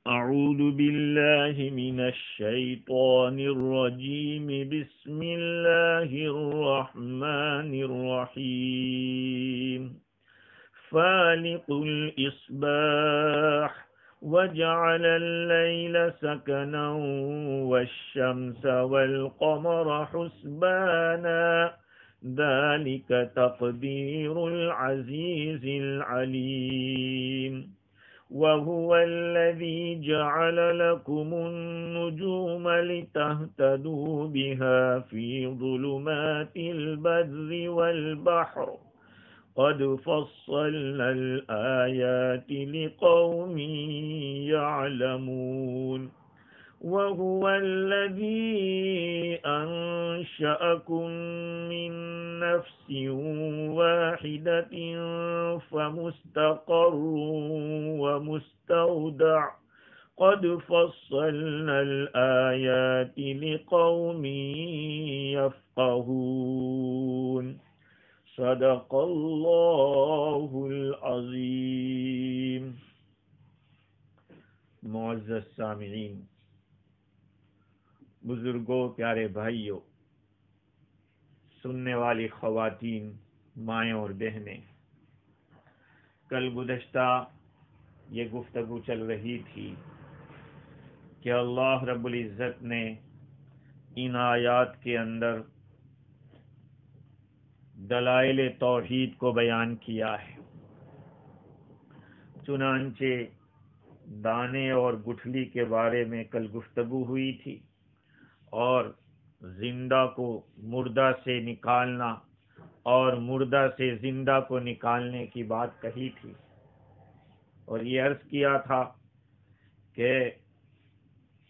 أعوذ بالله من الشيطان الرجيم بسم الله الرحمن الرحيم فالق الإصباح وجعل الليل سكنا والشمس والقمر حسبانا ذلك تقدير العزيز العليم وهو الذي جعل لكم النجوم لتهتدوا بها في ظلمات البر والبحر قد فصلنا الآيات لقوم يعلمون وهو الذي أنشأكم من نفس واحدة فمستقر ومستودع قد فصلنا الآيات لقوم يفقهون صدق اللہ العظیم۔ معزز سامعین، بزرگوں، پیارے بھائیوں، سننے والی خواتین، مائیں اور بہنیں، کل گزشتہ یہ گفتگو چل رہی تھی کہ اللہ رب العزت نے ان آیات کے اندر دلائل توحید کو بیان کیا ہے۔ چنانچہ دانے اور گٹھلی کے بارے میں کل گفتگو ہوئی تھی، اور زندہ کو مردہ سے نکالنا اور مردہ سے زندہ کو نکالنے کی بات کہی تھی، اور یہ عرض کیا تھا کہ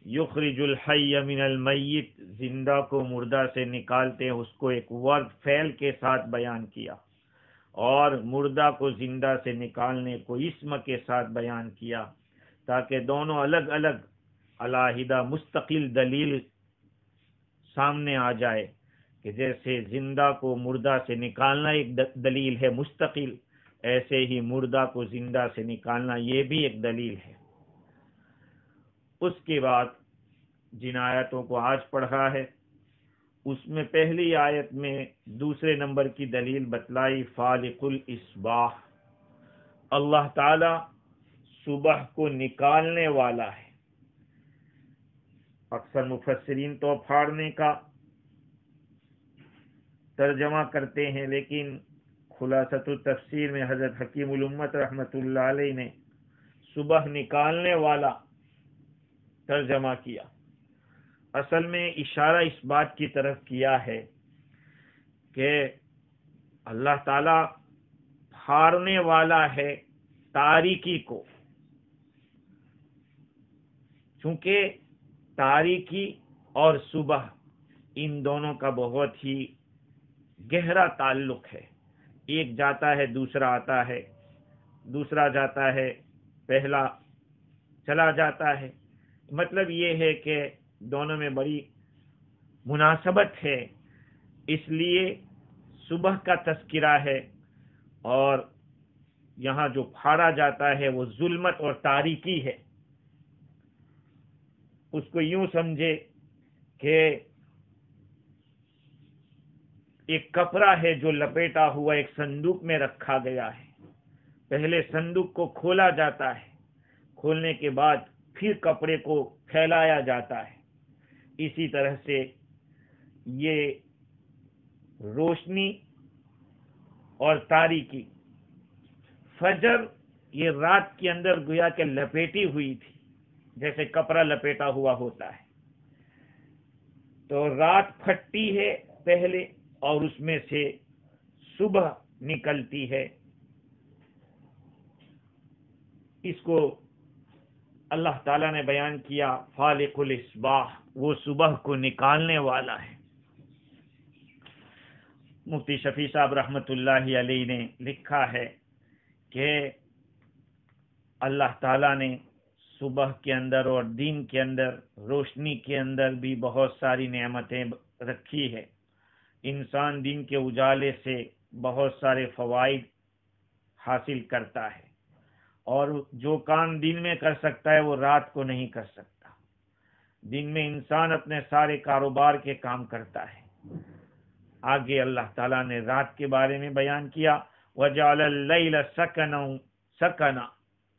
یخرج الحی من المیت، زندہ کو مردہ سے نکالتے ہیں، اس کو ایک ورد فعل کے ساتھ بیان کیا، اور مردہ کو زندہ سے نکالنے کو اسم کے ساتھ بیان کیا، تاکہ دونوں الگ الگ علیحدہ مستقل دلیل سامنے آ جائے کہ جیسے زندہ کو مردہ سے نکالنا ایک دلیل ہے مستقل، ایسے ہی مردہ کو زندہ سے نکالنا یہ بھی ایک دلیل ہے۔ اس کے بعد جن آیتوں کو آج پڑھا ہے، اس میں پہلی آیت میں دوسرے نمبر کی دلیل بتلائی فالق الاصباح، اللہ تعالی صبح کو نکالنے والا ہے۔ اکثر مفسرین تو پھاڑنے کا ترجمہ کرتے ہیں، لیکن خلاصۃ التفسیر میں حضرت حکیم الامت رحمۃ اللہ علیہ نے صبح نکالنے والا ترجمہ کیا۔ اصل میں اشارہ اس بات کی طرف کیا ہے کہ اللہ تعالی پھاڑنے والا ہے تاریکی کو، چونکہ تاریکی اور صبح ان دونوں کا بہت ہی گہرا تعلق ہے، ایک جاتا ہے دوسرا آتا ہے، دوسرا جاتا ہے پہلا چلا جاتا ہے، مطلب یہ ہے کہ دونوں میں بڑی مناسبت ہے، اس لیے صبح کا تذکرہ ہے، اور یہاں جو پھاڑا جاتا ہے وہ ظلمت اور تاریکی ہے۔ اس کو یوں سمجھے کہ ایک کپڑا ہے جو لپیٹا ہوا ایک صندوق میں رکھا گیا ہے، پہلے صندوق کو کھولا جاتا ہے، کھولنے کے بعد پھر کپڑے کو پھیلایا جاتا ہے۔ اسی طرح سے یہ روشنی اور تاریکی، فجر یہ رات کے اندر گویا کہ لپیٹی ہوئی تھی، جیسے کپڑا لپیٹا ہوا ہوتا ہے، تو رات پھٹتی ہے پہلے اور اس میں سے صبح نکلتی ہے۔ اس کو اللہ تعالیٰ نے بیان کیا فالق الاصباح، وہ صبح کو نکالنے والا ہے۔ مفتی شفیع صاحب رحمۃ اللہ علیہ نے لکھا ہے کہ اللہ تعالیٰ نے صبح کے اندر اور دن کے اندر، روشنی کے اندر بھی بہت ساری نعمتیں رکھی ہے۔ انسان دن کے اجالے سے بہت سارے فوائد حاصل کرتا ہے، اور جو کام دن میں کر سکتا ہے وہ رات کو نہیں کر سکتا۔ دن میں انسان اپنے سارے کاروبار کے کام کرتا ہے۔ آگے اللہ تعالیٰ نے رات کے بارے میں بیان کیا، وَجَعَلَ اللَّيْلَ سَكَنًا۔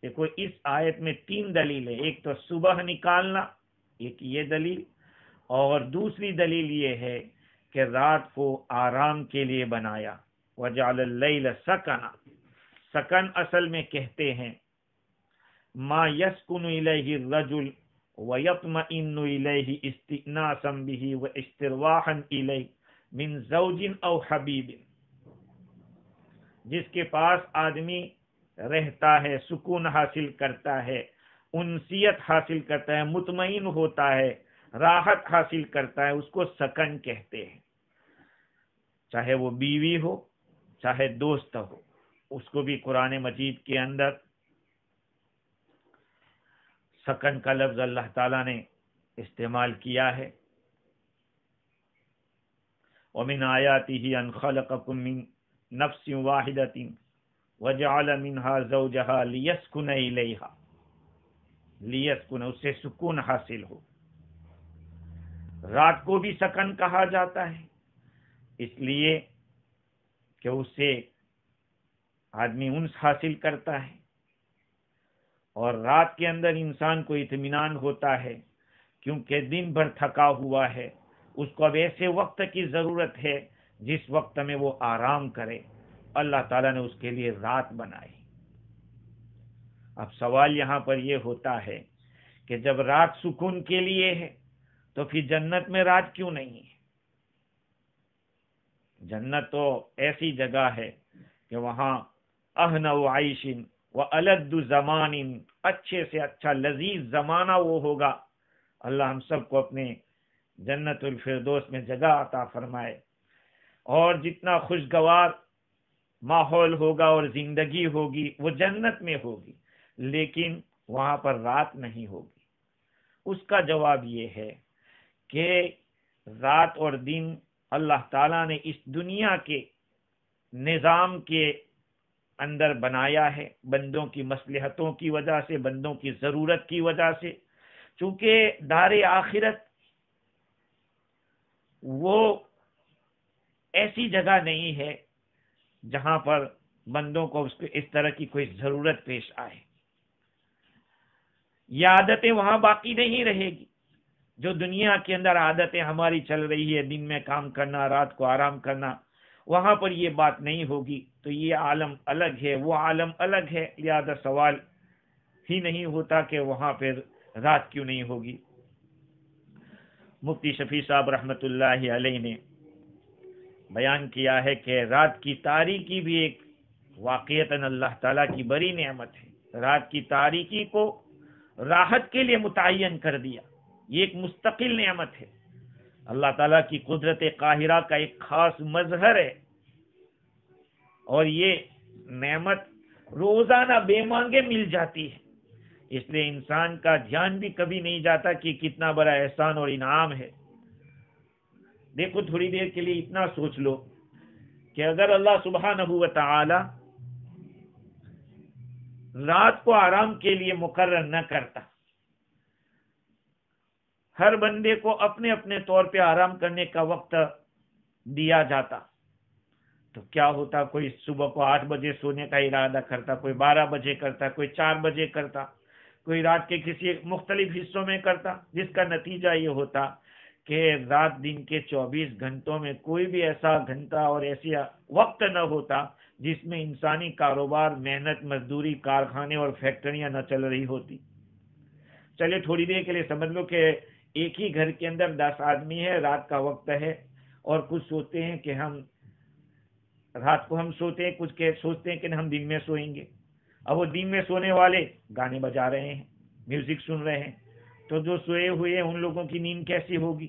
دیکھو اس آیت میں 3 دلیلیں، ایک تو صبح نکالنا، ایک یہ دلیل، اور دوسری دلیل یہ ہے کہ رات کو آرام کے لیے بنایا۔ وَجَعَلَ اللَّيْلَ سَكَنًا، سکن اصل میں کہتے ہیں ما يسكن إليه الرجل ويطمئن إليه استئناسا به واسترواحا إليه من زوج أو حبيب، جس کے پاس آدمی رہتا ہے، سکون حاصل کرتا ہے، انسیت حاصل کرتا ہے، مطمئن ہوتا ہے، راحت حاصل کرتا ہے، اس کو سکن کہتے ہیں۔ چاہے وہ بیوی ہو، چاہے دوست ہو، اس کو بھی قرآن مجید کے اندر سکن کا لفظ اللہ تعالیٰ نے استعمال کیا ہے۔ وَمِنْ آيَاتِهِ أَنْ خَلَقَكُم مِّن نَفْسٍ وَاحِدَةٍ وَجَعَلَ مِنْهَا زَوْجَهَا لِيَسْكُنَ إِلَيْهَا، لِيَسْكُنَ، اس سے سکون حاصل ہو۔ رات کو بھی سکن کہا جاتا ہے اس لیے کہ اس سے آدمی انس حاصل کرتا ہے، اور رات کے اندر انسان کو اطمینان ہوتا ہے، کیونکہ دن بھر تھکا ہوا ہے، اس کو اب ایسے وقت کی ضرورت ہے جس وقت میں وہ آرام کرے۔ اللہ تعالیٰ نے اس کے لیے رات بنائی۔ اب سوال یہاں پر یہ ہوتا ہے کہ جب رات سکون کے لیے ہے تو پھر جنت میں رات کیوں نہیں ہے؟ جنت تو ایسی جگہ ہے کہ وہاں اہنَ عیش وَأَلَدُّ زمان، اچھے سے اچھا لذیذ زمانہ وہ ہوگا۔ اللہ ہم سب کو اپنے جنت الفردوس میں جگہ عطا فرمائے، اور جتنا خوشگوار ماحول ہوگا اور زندگی ہوگی وہ جنت میں ہوگی، لیکن وہاں پر رات نہیں ہوگی۔ اس کا جواب یہ ہے کہ رات اور دن اللہ تعالیٰ نے اس دنیا کے نظام کے اندر بنایا ہے، بندوں کی مصلحتوں کی وجہ سے، بندوں کی ضرورت کی وجہ سے۔ چونکہ دار آخرت وہ ایسی جگہ نہیں ہے جہاں پر بندوں کو اس طرح کی کوئی ضرورت پیش آئے۔ یہ عادتیں وہاں باقی نہیں رہے گی جو دنیا کے اندر عادتیں ہماری چل رہی ہے، دن میں کام کرنا، رات کو آرام کرنا، وہاں پر یہ بات نہیں ہوگی۔ تو یہ عالم الگ ہے، وہ عالم الگ ہے، لہذا سوال ہی نہیں ہوتا کہ وہاں پہ رات کیوں نہیں ہوگی۔ مفتی شفیع صاحب رحمۃ اللہ علیہ نے بیان کیا ہے کہ رات کی تاریکی بھی ایک واقعتاً اللہ تعالیٰ کی بڑی نعمت ہے۔ رات کی تاریکی کو راحت کے لیے متعین کر دیا، یہ ایک مستقل نعمت ہے، اللہ تعالیٰ کی قدرت قاہرہ کا ایک خاص مظہر ہے، اور یہ نعمت روزانہ بے مانگے مل جاتی ہے۔ اس لیے انسان کا دھیان بھی کبھی نہیں جاتا کہ کتنا بڑا احسان اور انعام ہے۔ دیکھو تھوڑی دیر کے لیے اتنا سوچ لو کہ اگر اللہ سبحانہ و تعالی رات کو آرام کے لیے مقرر نہ کرتا، ہر بندے کو اپنے اپنے طور پہ آرام کرنے کا وقت دیا جاتا، تو کیا ہوتا؟ کوئی صبح کو 8 بجے سونے کا ارادہ کرتا، کوئی 12 بجے کرتا، کوئی 4 بجے کرتا، کوئی رات کے کسی مختلف حصوں میں کرتا، جس کا نتیجہ یہ ہوتا کہ رات دن کے 24 گھنٹوں میں کوئی بھی ایسا گھنٹہ اور ایسا وقت نہ ہوتا جس میں انسانی کاروبار، محنت مزدوری، کارخانے اور فیکٹریاں نہ چل رہی ہوتی۔ چلے تھوڑی دیر کے لیے سمجھ لو کہ ایک ہی گھر کے اندر 10 آدمی ہے، رات کا وقت ہے، اور کچھ سوچتے ہیں کہ ہم رات کو ہم سوتے ہیں، کچھ سوچتے ہیں کہ ہم دن میں سوئیں گے۔ اب وہ دن میں سونے والے گانے بجا رہے ہیں، میوزک سن رہے ہیں، تو جو سوئے ہوئے ہیں ان لوگوں کی نیند کیسی ہوگی؟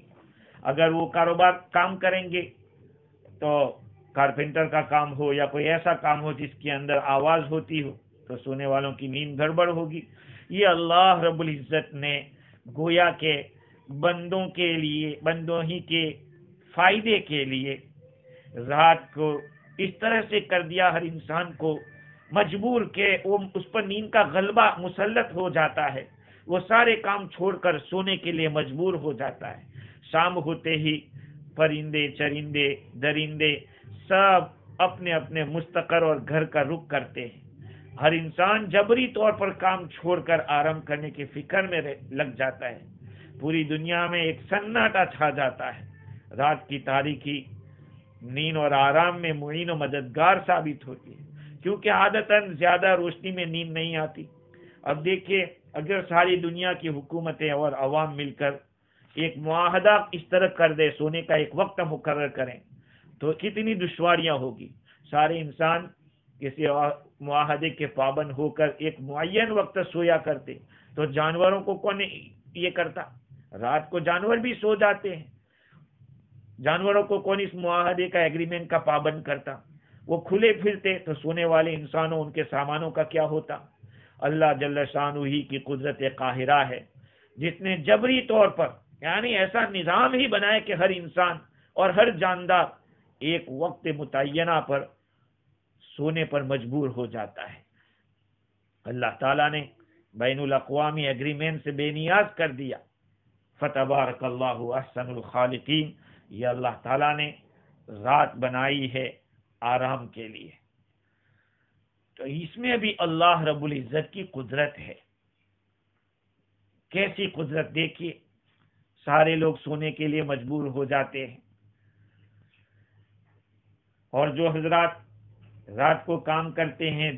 اگر وہ کاروبار کام کریں گے تو کارپینٹر کا کام ہو یا کوئی ایسا کام ہو جس کے اندر آواز ہوتی ہو، تو سونے والوں کی نیند گڑبڑ ہوگی۔ یہ اللہ رب العزت نے گویا کہ بندوں کے لیے، بندوں ہی کے فائدے کے لیے رات کو اس طرح سے کر دیا، ہر انسان کو مجبور کہ وہ اس پر نیند کا غلبہ مسلط ہو جاتا ہے، وہ سارے کام چھوڑ کر سونے کے لیے مجبور ہو جاتا ہے۔ شام ہوتے ہی پرندے چرندے درندے سب اپنے اپنے مستقر اور گھر کا رخ کرتے ہیں۔ ہر انسان جبری طور پر کام چھوڑ کر آرام کرنے کی فکر میں لگ جاتا ہے۔ پوری دنیا میں ایک سناٹا چھا جاتا ہے۔ رات کی تاریکی نیند اور آرام میں معین و مددگار ثابت ہوتی ہے، کیونکہ عادتاً زیادہ روشنی میں نیند نہیں آتی۔ اب دیکھیے، اگر ساری دنیا کی حکومتیں اور عوام مل کر ایک معاہدہ اس طرح کر دے، سونے کا ایک وقت مقرر کریں، تو کتنی دشواریاں ہوگی۔ سارے انسان کسی معاہدے کے پابند ہو کر ایک معین وقت سویا کرتے، تو جانوروں کو کون یہ کرتا؟ رات کو جانور بھی سو جاتے ہیں، جانوروں کو کون اس معاہدے کا ایگریمنٹ کا پابند کرتا؟ وہ کھلے پھرتے، تو سونے والے انسانوں ان کے سامانوں کا کیا ہوتا؟ اللہ جل شانہ ہی کی قدرت قاہرہ ہے، جس نے جبری طور پر یعنی ایسا نظام ہی بنائے کہ ہر انسان اور ہر جاندار ایک وقت متعینہ پر سونے پر مجبور ہو جاتا ہے۔ اللہ تعالیٰ نے بین الاقوامی ایگریمنٹ سے بے نیاز کر دیا۔ فتبارک اللہ احسن الخالقین، یہ اللہ تعالیٰ نے رات بنائی ہے آرام کے لیے، تو اس میں بھی اللہ رب العزت کی قدرت ہے۔ کیسی قدرت دیکھیے، سارے لوگ سونے کے لیے مجبور ہو جاتے ہیں، اور جو حضرات رات کو کام کرتے ہیں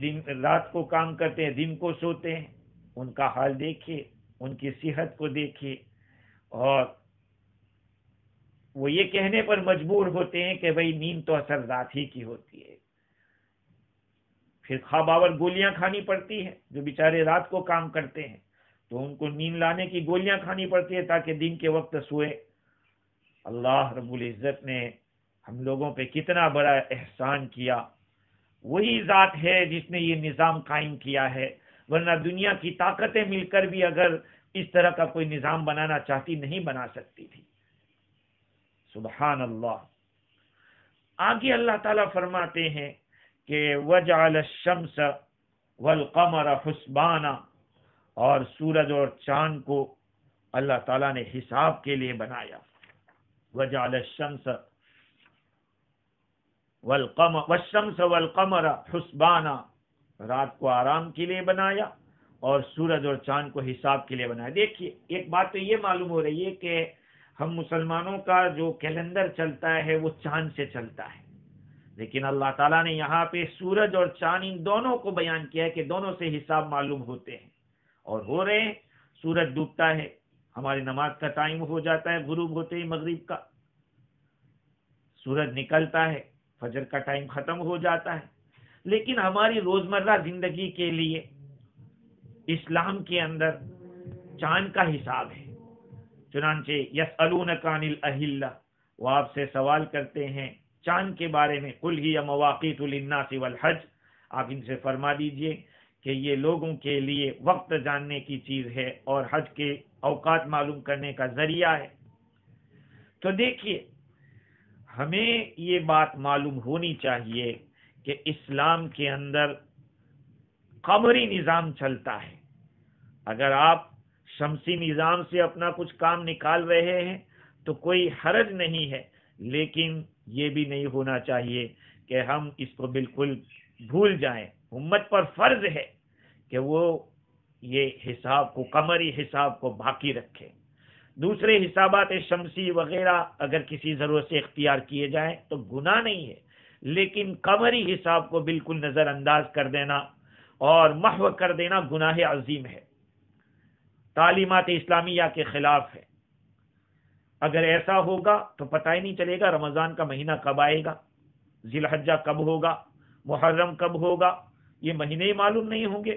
دن کو سوتے ہیں، ان کا حال دیکھیے، ان کی صحت کو دیکھیے، اور وہ یہ کہنے پر مجبور ہوتے ہیں کہ بھئی نیند تو اثر رات ہی کی ہوتی ہے۔ پھر خواب آور گولیاں کھانی پڑتی ہیں، جو بیچارے رات کو کام کرتے ہیں تو ان کو نیند لانے کی گولیاں کھانی پڑتی ہے تاکہ دن کے وقت سوئے۔ اللہ رب العزت نے ہم لوگوں پہ کتنا بڑا احسان کیا۔ وہی ذات ہے جس نے یہ نظام قائم کیا ہے، ورنہ دنیا کی طاقتیں مل کر بھی اگر اس طرح کا کوئی نظام بنانا چاہتی نہیں بنا سکتی تھی۔ سبحان اللہ۔ آگے اللہ تعالیٰ فرماتے ہیں کہ وَجَعَلَ الشَّمْسَ وَالْقَمَرَ حُسْبَانًا، اور سورج اور چاند کو اللہ تعالیٰ نے حساب کے لیے بنایا۔ وَجَعَلَ الشَّمْسَ وَالْقَمَرَ حُسْبَانًا، رات کو آرام کے لیے بنایا اور سورج اور چاند کو حساب کے لیے بنایا۔ دیکھیے، ایک بات تو یہ معلوم ہو رہی ہے کہ ہم مسلمانوں کا جو کیلنڈر چلتا ہے وہ چاند سے چلتا ہے، لیکن اللہ تعالیٰ نے یہاں پہ سورج اور چاند ان دونوں کو بیان کیا ہے کہ دونوں سے حساب معلوم ہوتے ہیں، اور ہو رہے ہیں۔ سورج ڈوبتا ہے، ہماری نماز کا ٹائم ہو جاتا ہے، غروب ہوتے ہی مغرب کا، سورج نکلتا ہے، فجر کا ٹائم ختم ہو جاتا ہے۔ لیکن ہماری روزمرہ زندگی کے لیے اسلام کے اندر چاند کا حساب ہے۔ چنانچہ یسألونک عن الاہلہ، وہ آپ سے سوال کرتے ہیں چاند کے بارے میں، قل ہی مواقیت للناس والحج، آپ ان سے فرما دیجئے کہ یہ لوگوں کے لیے وقت جاننے کی چیز ہے اور حج کے اوقات معلوم کرنے کا ذریعہ ہے۔ تو دیکھیے، ہمیں یہ بات معلوم ہونی چاہیے کہ اسلام کے اندر قمری نظام چلتا ہے۔ اگر آپ شمسی نظام سے اپنا کچھ کام نکال رہے ہیں تو کوئی حرج نہیں ہے، لیکن یہ بھی نہیں ہونا چاہیے کہ ہم اس کو بالکل بھول جائیں۔ امت پر فرض ہے کہ وہ یہ حساب کو، قمری حساب کو باقی رکھے۔ دوسرے حسابات شمسی وغیرہ اگر کسی ضرورت سے اختیار کیے جائیں تو گناہ نہیں ہے، لیکن قمری حساب کو بالکل نظر انداز کر دینا اور محو کر دینا گناہ عظیم ہے، تعلیمات اسلامیہ کے خلاف ہے۔ اگر ایسا ہوگا تو پتہ ہی نہیں چلے گا رمضان کا مہینہ کب آئے گا، ذی الحجہ کب ہوگا، محرم کب ہوگا، یہ مہینے ہی معلوم نہیں ہوں گے۔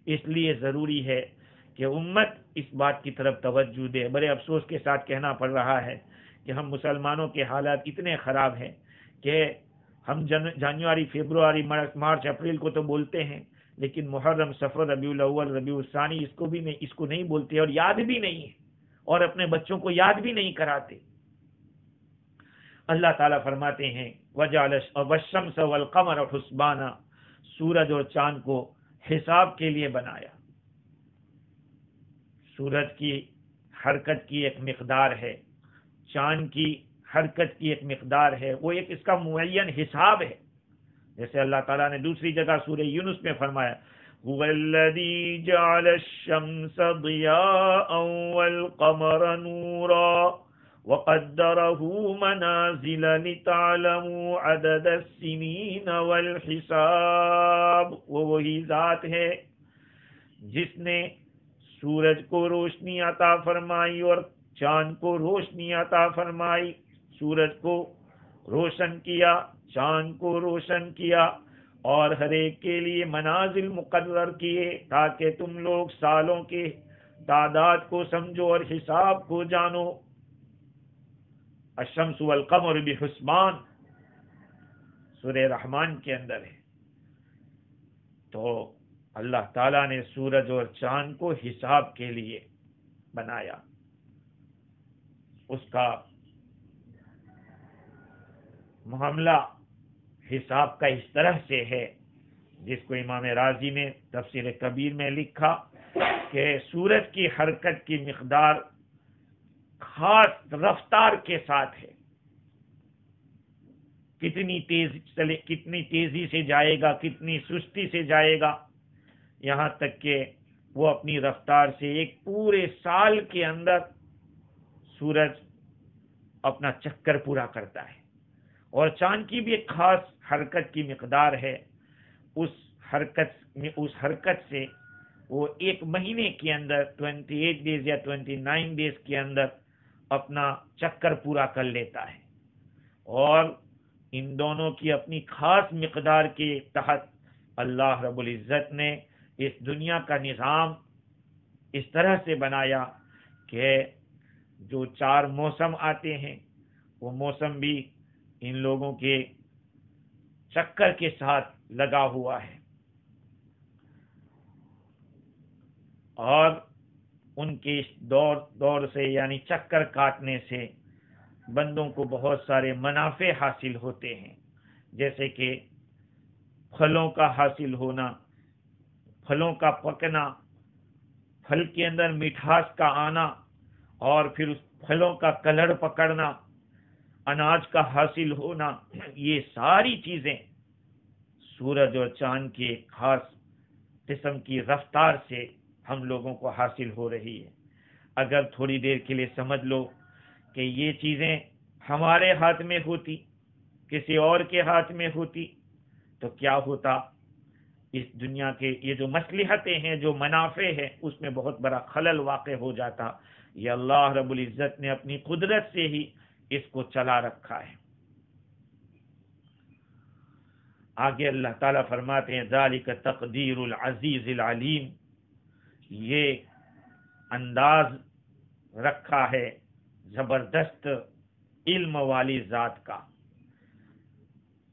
اس لیے ضروری ہے کہ امت اس بات کی طرف توجہ دے۔ بڑے افسوس کے ساتھ کہنا پڑ رہا ہے کہ ہم مسلمانوں کے حالات اتنے خراب ہیں کہ ہم جنوری، فروری، مارچ، اپریل کو تو بولتے ہیں، لیکن محرم، صفر، ربیع الاول، ربیع الثانی اس کو نہیں بولتے اور یاد بھی نہیں ہے، اور اپنے بچوں کو یاد بھی نہیں کراتے۔ اللہ تعالیٰ فرماتے ہیں وَجَعَلَ الشَّمْسَ وَالْقَمَرَ حُسْبَانًا، سورج اور چاند کو حساب کے لیے بنایا۔ سورج کی حرکت کی ایک مقدار ہے، چاند کی حرکت کی ایک مقدار ہے، وہ ایک اس کا معین حساب ہے۔ جیسے اللہ تعالیٰ نے دوسری جگہ سورہ یونس میں فرمایا هو الذي جعل الشمس ضياء والقمر نورا وقدره منازل لتعلموا عدد السنين والحساب۔ وہ وہی ذات ہے جس نے سورج کو روشنی عطا فرمائی اور چاند کو روشنی عطا فرمائی، سورج کو روشن کیا، چاند کو روشن کیا، اور ہر ایک کے لیے منازل مقرر کیے تاکہ تم لوگ سالوں کے تعداد کو سمجھو اور حساب کو جانو۔ الشمس والقمر بحسبان سورہ رحمان کے اندر ہے۔ تو اللہ تعالیٰ نے سورج اور چاند کو حساب کے لیے بنایا۔ اس کا معاملہ حساب کا اس طرح سے ہے جس کو امام رازی نے تفسیر کبیر میں لکھا کہ سورج کی حرکت کی مقدار خاص رفتار کے ساتھ ہے، کتنی تیزی سے جائے گا، کتنی سستی سے جائے گا، یہاں تک کہ وہ اپنی رفتار سے ایک پورے سال کے اندر سورج اپنا چکر پورا کرتا ہے۔ اور چاند کی بھی ایک خاص حرکت کی مقدار ہے، اس حرکت سے وہ ایک مہینے کے اندر 28 ڈیز یا 29 ڈیز کے اندر اپنا چکر پورا کر لیتا ہے۔ اور ان دونوں کی اپنی خاص مقدار کے تحت اللہ رب العزت نے اس دنیا کا نظام اس طرح سے بنایا کہ جو 4 موسم آتے ہیں وہ موسم بھی ان لوگوں کے چکر کے ساتھ لگا ہوا ہے، اور ان کے اس دور سے یعنی چکر کاٹنے سے بندوں کو بہت سارے منافع حاصل ہوتے ہیں، جیسے کہ پھلوں کا حاصل ہونا، پھلوں کا پکنا، پھل کے اندر مٹھاس کا آنا، اور پھر اس پھلوں کا کلر پکڑنا، اناج کا حاصل ہونا، یہ ساری چیزیں سورج اور چاند کی ایک خاص قسم کی رفتار سے ہم لوگوں کو حاصل ہو رہی ہے۔ اگر تھوڑی دیر کے لیے سمجھ لو کہ یہ چیزیں ہمارے ہاتھ میں ہوتی، کسی اور کے ہاتھ میں ہوتی، تو کیا ہوتا؟ اس دنیا کے یہ جو مصلحتیں ہیں، جو منافع ہیں، اس میں بہت بڑا خلل واقع ہو جاتا۔ یہ اللہ رب العزت نے اپنی قدرت سے ہی اس کو چلا رکھا ہے۔ آگے اللہ تعالیٰ فرماتے ہیں ذالک تقدیر العزیز العلیم، یہ انداز رکھا ہے زبردست علم والی ذات کا۔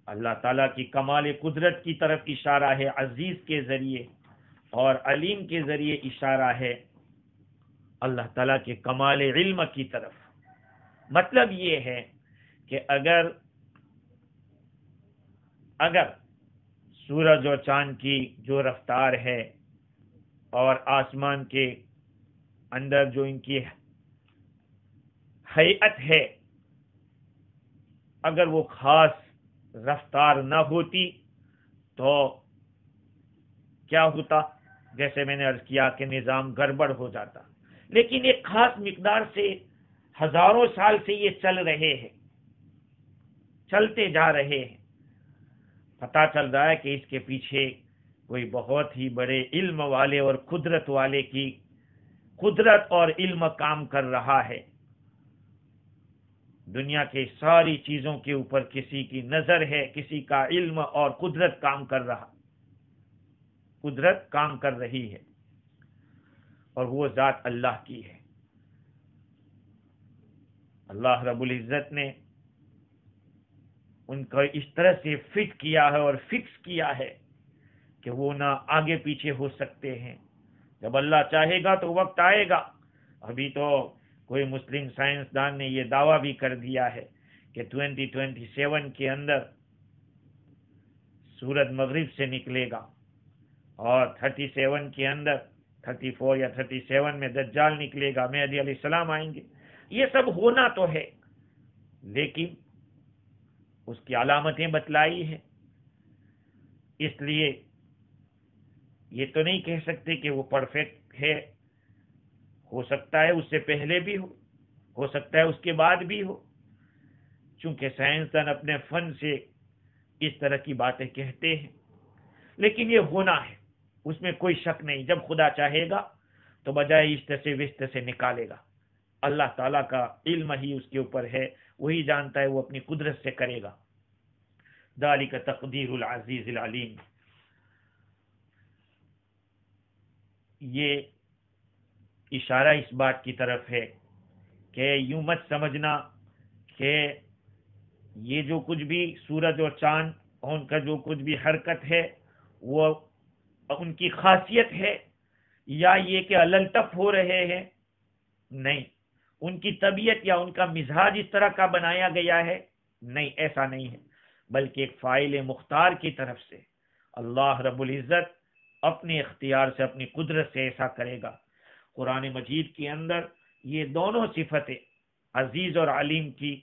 اللہ تعالیٰ کی کمال قدرت کی طرف اشارہ ہے عزیز کے ذریعے، اور علیم کے ذریعے اشارہ ہے اللہ تعالیٰ کے کمال علم کی طرف۔ مطلب یہ ہے کہ اگر سورج اور چاند کی جو رفتار ہے اور آسمان کے اندر جو ان کی ہیئت ہے، اگر وہ خاص رفتار نہ ہوتی تو کیا ہوتا؟ جیسے میں نے عرض کیا کہ نظام گڑبڑ ہو جاتا، لیکن ایک خاص مقدار سے ہزاروں سال سے یہ چل رہے ہیں، چلتے جا رہے ہیں۔ پتہ چل رہا ہے کہ اس کے پیچھے کوئی بہت ہی بڑے علم والے اور قدرت والے کی قدرت اور علم کام کر رہا ہے۔ دنیا کے ساری چیزوں کے اوپر کسی کی نظر ہے، کسی کا علم اور قدرت کام کر رہی ہے، اور وہ ذات اللہ کی ہے۔ اللہ رب العزت نے ان کو اس طرح سے فٹ کیا ہے اور فکس کیا ہے کہ وہ نہ آگے پیچھے ہو سکتے ہیں۔ جب اللہ چاہے گا تو وقت آئے گا۔ ابھی تو کوئی مسلم سائنسدان نے یہ دعویٰ بھی کر دیا ہے کہ 2027 کے اندر سورج مغرب سے نکلے گا، اور 37 کے اندر 34 یا 37 میں دجال نکلے گا، مہدی علیہ السلام آئیں گے. یہ سب ہونا تو ہے، لیکن اس کی علامتیں بتلائی ہیں. اس لیے یہ تو نہیں کہہ سکتے کہ وہ پرفیکٹ ہے. ہو سکتا ہے اس سے پہلے بھی ہو سکتا ہے اس کے بعد بھی ہو، چونکہ سائنسدان اپنے فن سے اس طرح کی باتیں کہتے ہیں. لیکن یہ ہونا ہے، اس میں کوئی شک نہیں. جب خدا چاہے گا تو بجائے اشت سے وسط سے نکالے گا. اللہ تعالیٰ کا علم ہی اس کے اوپر ہے، وہی جانتا ہے، وہ اپنی قدرت سے کرے گا. ذالک تقدیر العزیز العلیم. یہ اشارہ اس بات کی طرف ہے کہ یوں مت سمجھنا کہ یہ جو کچھ بھی سورج اور چاند ان کا جو کچھ بھی حرکت ہے وہ ان کی خاصیت ہے، یا یہ کہ الٹف ہو رہے ہیں. نہیں، ان کی طبیعت یا ان کا مزاج اس طرح کا بنایا گیا ہے. نہیں، ایسا نہیں ہے، بلکہ ایک فاعل مختار کی طرف سے اللہ رب العزت اپنے اختیار سے، اپنی قدرت سے ایسا کرے گا. قرآن مجید کے اندر یہ دونوں صفتیں عزیز اور علیم کی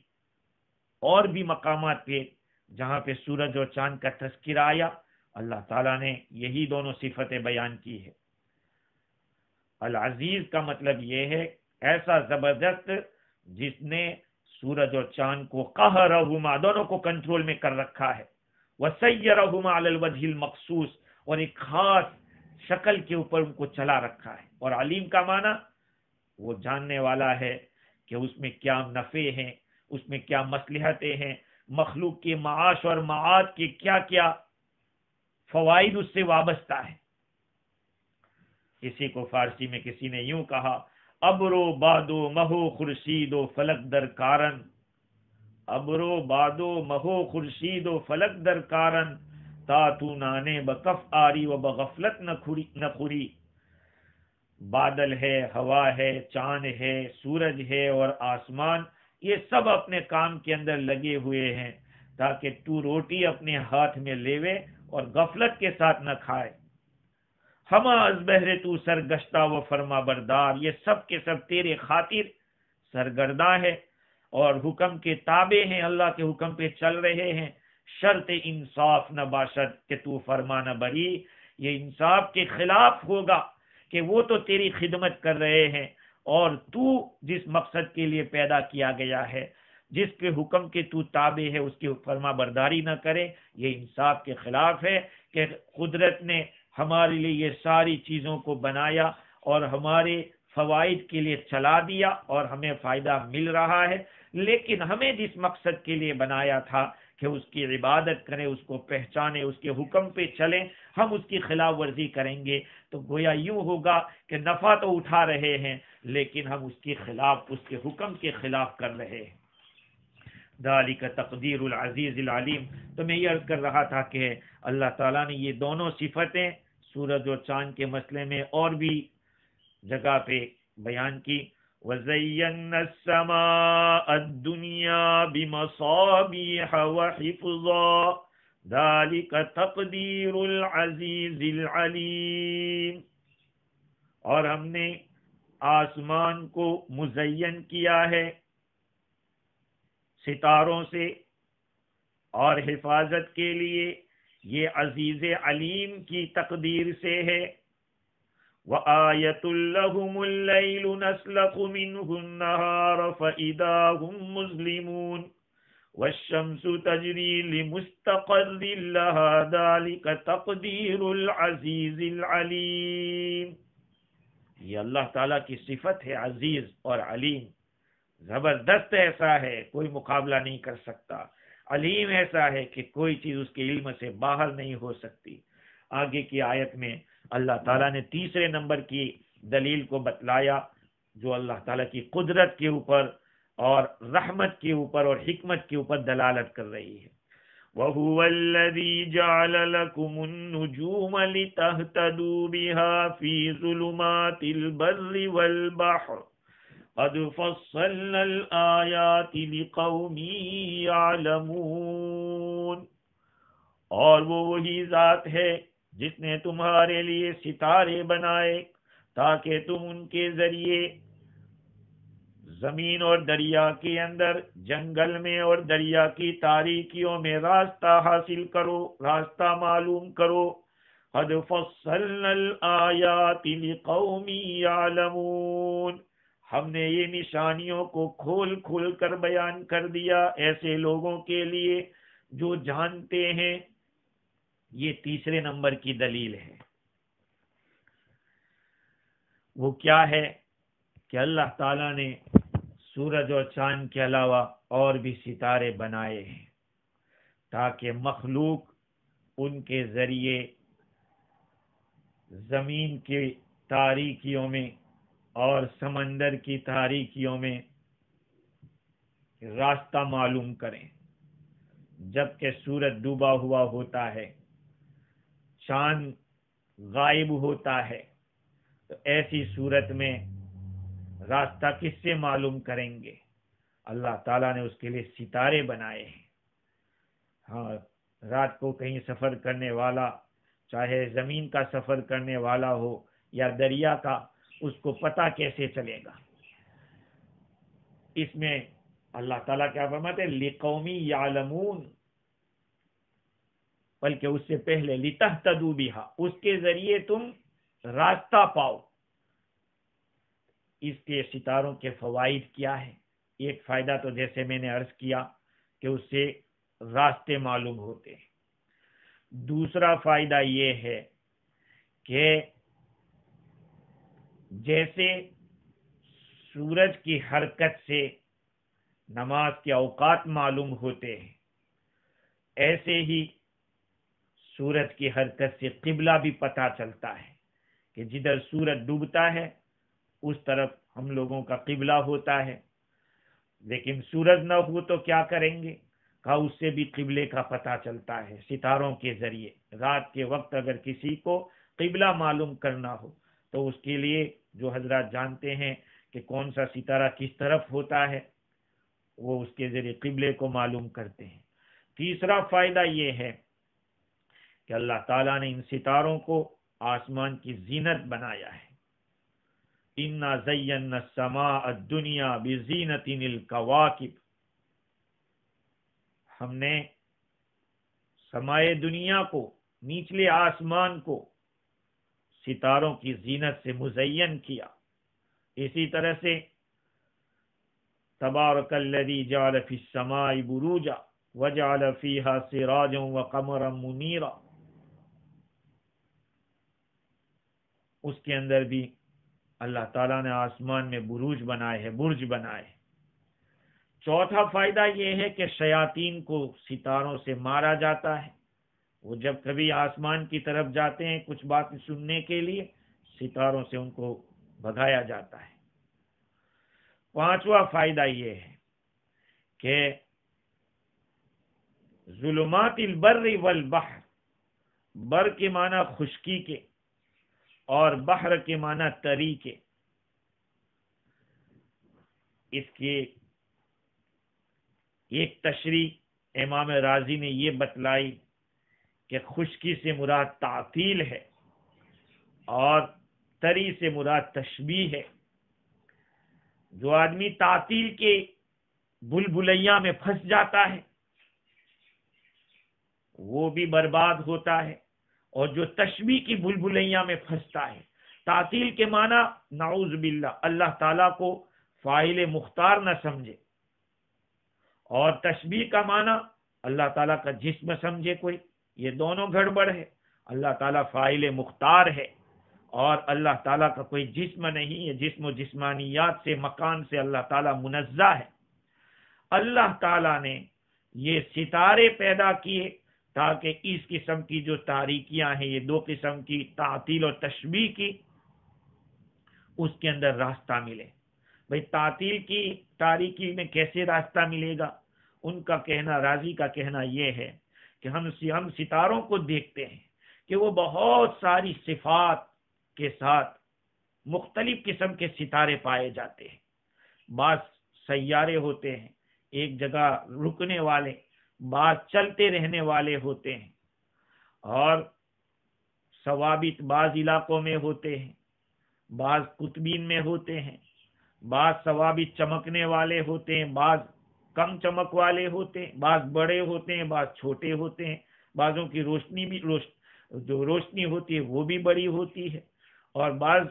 اور بھی مقامات پہ جہاں پہ سورج اور چاند کا تذکرہ آیا، اللہ تعالیٰ نے یہی دونوں صفتیں بیان کی ہے. العزیز کا مطلب یہ ہے ایسا زبردست جس نے سورج اور چاند کو قہرہما دونوں کو کنٹرول میں کر رکھا ہے، وسیرہما علی الوجہ المخصوص اور ایک خاص شکل کے اوپر ان کو چلا رکھا ہے. اور علیم کا معنی وہ جاننے والا ہے کہ اس میں کیا نفع ہیں، اس میں کیا مصلحتیں ہیں، مخلوق کے معاش اور معاد کے کیا کیا فوائد اس سے وابستہ ہے. کسی کو فارسی میں کسی نے یوں کہا، ابرو بادو مہو خورشید و فلک در کارن. ابرو بادو مہو خورشید و فلک در کارن، تا تو نانے بکف آری و بغفلت نہ خوری. بادل ہے، ہوا ہے، چاند ہے، سورج ہے اور آسمان، یہ سب اپنے کام کے اندر لگے ہوئے ہیں تاکہ تو روٹی اپنے ہاتھ میں لیوے اور غفلت کے ساتھ نہ کھائے. ہما از بہر تو سرگشتہ و فرما بردار، یہ سب کے سب تیرے خاطر سرگرداں ہے اور حکم کے تابع ہیں، اللہ کے حکم پہ چل رہے ہیں. شرط انصاف نہ باشد کہ تو فرما نہ بری، یہ انصاف کے خلاف ہوگا کہ وہ تو تیری خدمت کر رہے ہیں اور تو جس مقصد کے لیے پیدا کیا گیا ہے، جس کے حکم کے تو تابع ہے، اس کی فرما برداری نہ کرے. یہ انصاف کے خلاف ہے کہ قدرت نے ہمارے لیے یہ ساری چیزوں کو بنایا اور ہمارے فوائد کے لیے چلا دیا اور ہمیں فائدہ مل رہا ہے، لیکن ہمیں جس مقصد کے لیے بنایا تھا کہ اس کی عبادت کریں، اس کو پہچانیں، اس کے حکم پہ چلیں، ہم اس کی خلاف ورزی کریں گے تو گویا یوں ہوگا کہ نفع تو اٹھا رہے ہیں لیکن ہم اس کے خلاف، اس کے حکم کے خلاف کر رہے ہیں. ذالک تقدیر العزیز العلیم. تو میں یہ عرض کر رہا تھا کہ اللہ تعالیٰ نے یہ دونوں صفتیں سورج اور چاند کے مسئلے میں اور بھی جگہ پہ بیان کی. وَزَيَّنَّا السَّمَاءَ الدُّنْيَا بِمَصَابِيحَ وَحِفْظًا ذَلِكَ تَقْدِيرُ الْعَزِيزِ الْعَلِيمِ. اور ہم نے آسمان کو مزین کیا ہے ستاروں سے اور حفاظت کے لیے یہ عزیز علیم کی تقدیر سے ہے. وَآيَةٌ لَهُمُ اللَّيْلُ نَسْلَخُ مِنْهُ النَّهَارَ فَإِذَا هُمْ مُظْلِمُونَ وَالشَّمْسُ تَجْرِي لِمُسْتَقَرٍّ لَهَا ذَلِكَ تَقْدِيرُ الْعَزِيزِ الْعَلِيمِ. یہ اللہ تعالیٰ کی صفت ہے عزیز اور علیم. زبردست ایسا ہے کوئی مقابلہ نہیں کر سکتا، علیم ایسا ہے کہ کوئی چیز اس کے علم سے باہر نہیں ہو سکتی. آگے کی آیت میں اللہ تعالیٰ نے تیسرے نمبر کی دلیل کو بتلایا جو اللہ تعالیٰ کی قدرت کے اوپر اور رحمت کے اوپر اور حکمت کے اوپر دلالت کر رہی ہے. وَهُوَ الَّذِي جَعَلَ لَكُمُ النُّجُومَ لِتَهْتَدُوا بِهَا فِي ظُلُمَاتِ الْبَرِّ وَالْبَحْرِ قَدْ فَصَّلْنَا الْآيَاتِ لِقَوْمٍ يَعْلَمُونَ. اور وہ وہی ذات ہے جس نے تمہارے لیے ستارے بنائے تاکہ تم ان کے ذریعے زمین اور دریا کے اندر، جنگل میں اور دریا کی تاریکیوں میں راستہ حاصل کرو، راستہ معلوم کرو۔ قد فصلنا الآیات لقوم یعلمون، ہم نے یہ نشانیوں کو کھول کھول کر بیان کر دیا ایسے لوگوں کے لیے جو جانتے ہیں۔ یہ تیسرے نمبر کی دلیل ہے۔ وہ کیا ہے کہ اللہ تعالیٰ نے سورج اور چاند کے علاوہ اور بھی ستارے بنائے ہیں تاکہ مخلوق ان کے ذریعے زمین کی تاریکیوں میں اور سمندر کی تاریکیوں میں راستہ معلوم کریں۔ جبکہ سورج ڈوبا ہوا ہوتا ہے، چاند غائب ہوتا ہے، تو ایسی صورت میں راستہ کس سے معلوم کریں گے؟ اللہ تعالیٰ نے اس کے لیے ستارے بنائے ہیں۔ ہاں، رات کو کہیں سفر کرنے والا، چاہے زمین کا سفر کرنے والا ہو یا دریا کا، اس کو پتہ کیسے چلے گا؟ اس میں اللہ تعالیٰ کیا فرماتے ہیں؟ لِقَوْمِ يَعْلَمُونَ، بلکہ اس سے پہلے لِتَهْتَدُوا بِهَا، اس کے ذریعے تم راستہ پاؤ۔ اس کے ستاروں کے فوائد کیا ہے؟ ایک فائدہ تو جیسے میں نے عرض کیا کہ اس سے راستے معلوم ہوتے ہیں۔ دوسرا فائدہ یہ ہے کہ جیسے سورج کی حرکت سے نماز کے اوقات معلوم ہوتے ہیں، ایسے ہی سورج کی حرکت سے قبلہ بھی پتہ چلتا ہے کہ جدھر سورج ڈوبتا ہے اس طرف ہم لوگوں کا قبلہ ہوتا ہے۔ لیکن سورج نہ ہو تو کیا کریں گے؟ کہا اس سے بھی قبلے کا پتہ چلتا ہے ستاروں کے ذریعے۔ رات کے وقت اگر کسی کو قبلہ معلوم کرنا ہو تو اس کے لیے جو حضرات جانتے ہیں کہ کون سا ستارہ کس طرف ہوتا ہے، وہ اس کے ذریعے قبلے کو معلوم کرتے ہیں۔ تیسرا فائدہ یہ ہے کہ اللہ تعالیٰ نے ان ستاروں کو آسمان کی زینت بنایا ہے۔ اِنَّا زَيَّنَّا السَّمَاءَ الدُّنْيَا بِزِينَةٍ الْكَوَاكِبِ، ہم نے سمائے دنیا کو، نچلے آسمان کو ستاروں کی زینت سے مزین کیا۔ اسی طرح سے تبارک الذی جعل فی السماء بروجا وجعل فیہا سراجا وقمرا منیرا، اس کے اندر بھی اللہ تعالیٰ نے آسمان میں بروج بنائے ہیں، برج بنائے۔ چوتھا فائدہ یہ ہے کہ شیاطین کو ستاروں سے مارا جاتا ہے۔ وہ جب کبھی آسمان کی طرف جاتے ہیں کچھ بات سننے کے لیے، ستاروں سے ان کو بھگایا جاتا ہے۔ پانچواں فائدہ یہ ہے کہ ظلمات البر والبحر، بر کے معنی خشکی کے اور بحر کے معنی تری کے، اس کی ایک تشریح امام رازی نے یہ بتلائی کہ خشکی سے مراد تعطیل ہے اور تری سے مراد تشبیہ ہے۔ جو آدمی تعطیل کے بلبلیاں میں پھنس جاتا ہے وہ بھی برباد ہوتا ہے، اور جو تشبیہ کی بلبلیاں میں پھنستا ہے، تعطیل کے معنی نعوذ باللہ اللہ تعالیٰ کو فاعل مختار نہ سمجھے، اور تشبیہ کا معنی اللہ تعالیٰ کا جسم سمجھے کوئی، یہ دونوں گڑبڑ ہے۔ اللہ تعالیٰ فاعل مختار ہے اور اللہ تعالیٰ کا کوئی جسم نہیں ہے، جسم و جسمانیات سے، مکان سے اللہ تعالیٰ منزہ ہے۔ اللہ تعالیٰ نے یہ ستارے پیدا کیے تاکہ اس قسم کی جو تاریکیاں ہیں، یہ دو قسم کی تعطیل اور تشبیہ کی، اس کے اندر راستہ ملے۔ بھئی تعطیل کی تاریکی میں کیسے راستہ ملے گا؟ ان کا کہنا، رازی کا کہنا یہ ہے کہ ہم ستاروں کو دیکھتے ہیں کہ وہ بہت ساری صفات کے ساتھ مختلف قسم کے ستارے پائے جاتے ہیں۔ بعض سیارے ہوتے ہیں ایک جگہ رکنے والے، بعض چلتے رہنے والے ہوتے ہیں، اور ثوابت بعض علاقوں میں ہوتے ہیں، بعض قطبین میں ہوتے ہیں، بعض ثوابت چمکنے والے ہوتے ہیں، بعض کم چمک والے ہوتے ہیں، بعض بڑے ہوتے ہیں، بعض چھوٹے ہوتے ہیں، بعضوں کی جو روشنی ہوتی ہے وہ بھی بڑی ہوتی ہے، اور بعض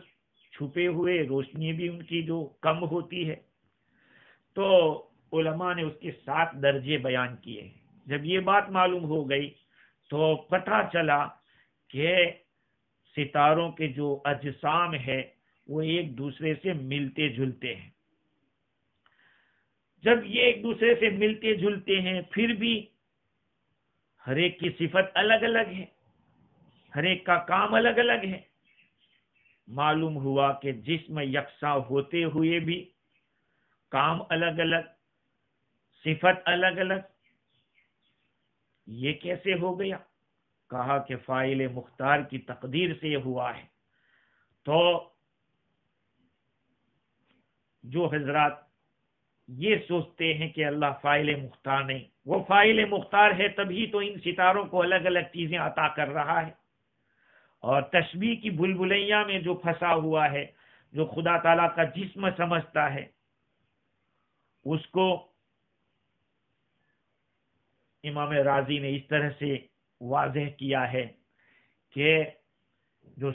چھپے ہوئے روشنی بھی ان کی جو کم ہوتی ہے۔ تو علماء نے اس کے 7 درجے بیان کیے ہیں۔ جب یہ بات معلوم ہو گئی تو پتہ چلا کہ ستاروں کے جو اجسام ہے وہ ایک دوسرے سے ملتے جلتے ہیں۔ جب یہ ایک دوسرے سے ملتے جلتے ہیں پھر بھی ہر ایک کی صفت الگ الگ ہے، ہر ایک کا کام الگ الگ ہے۔ معلوم ہوا کہ جسم یکساں ہوتے ہوئے بھی کام الگ الگ، صفت الگ الگ، یہ کیسے ہو گیا؟ کہا کہ فاعل مختار کی تقدیر سے یہ ہوا ہے۔ تو جو حضرات یہ سوچتے ہیں کہ اللہ فاعل مختار نہیں، وہ فاعل مختار ہے تبھی تو ان ستاروں کو الگ الگ چیزیں عطا کر رہا ہے۔ اور تشبیہ کی بھلبلیاں میں جو پھنسا ہوا ہے، جو خدا تعالیٰ کا جسم سمجھتا ہے، اس کو امام رازی نے اس طرح سے واضح کیا ہے کہ جو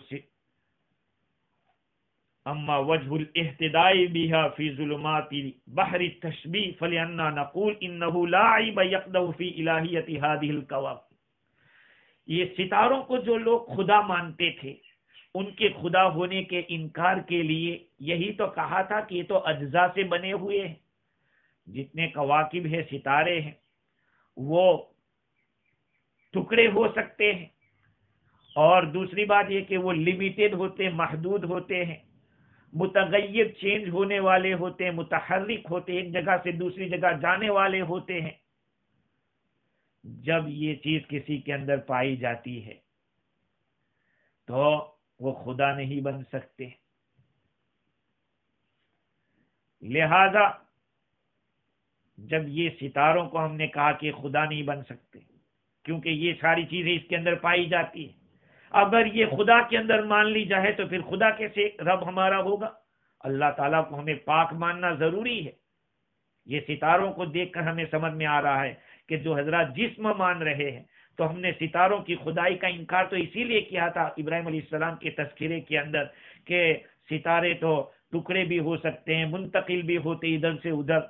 اما وجه الاهتداء بها في ظلمات بحر التشبيه فلأننا نقول انه لا عيب يقدح في الہیت هذه الكواكب۔ یہ ستاروں کو جو لوگ خدا مانتے تھے، ان کے خدا ہونے کے انکار کے لیے یہی تو کہا تھا کہ یہ تو اجزاء سے بنے ہوئے ہیں، جتنے کواکب ہیں، ستارے ہیں، وہ ٹکڑے ہو سکتے ہیں، اور دوسری بات یہ کہ وہ لمیٹڈ ہوتے ہیں، محدود ہوتے ہیں، متغیر چینج ہونے والے ہوتے ہیں، متحرک ہوتے ہیں، ایک جگہ سے دوسری جگہ جانے والے ہوتے ہیں۔ جب یہ چیز کسی کے اندر پائی جاتی ہے تو وہ خدا نہیں بن سکتے۔ لہذا جب یہ ستاروں کو ہم نے کہا کہ خدا نہیں بن سکتے، کیونکہ یہ ساری چیزیں اس کے اندر پائی جاتی ہیں، اگر یہ خدا کے اندر مان لی جائے تو پھر خدا کیسے رب ہمارا ہوگا؟ اللہ تعالیٰ کو ہمیں پاک ماننا ضروری ہے۔ یہ ستاروں کو دیکھ کر ہمیں سمجھ میں آ رہا ہے کہ جو حضرات جسم مان رہے ہیں، تو ہم نے ستاروں کی خدائی کا انکار تو اسی لیے کیا تھا ابراہیم علیہ السلام کے تذکرے کے اندر کہ ستارے تو ٹکڑے بھی ہو سکتے ہیں، منتقل بھی ہوتے ادھر سے ادھر،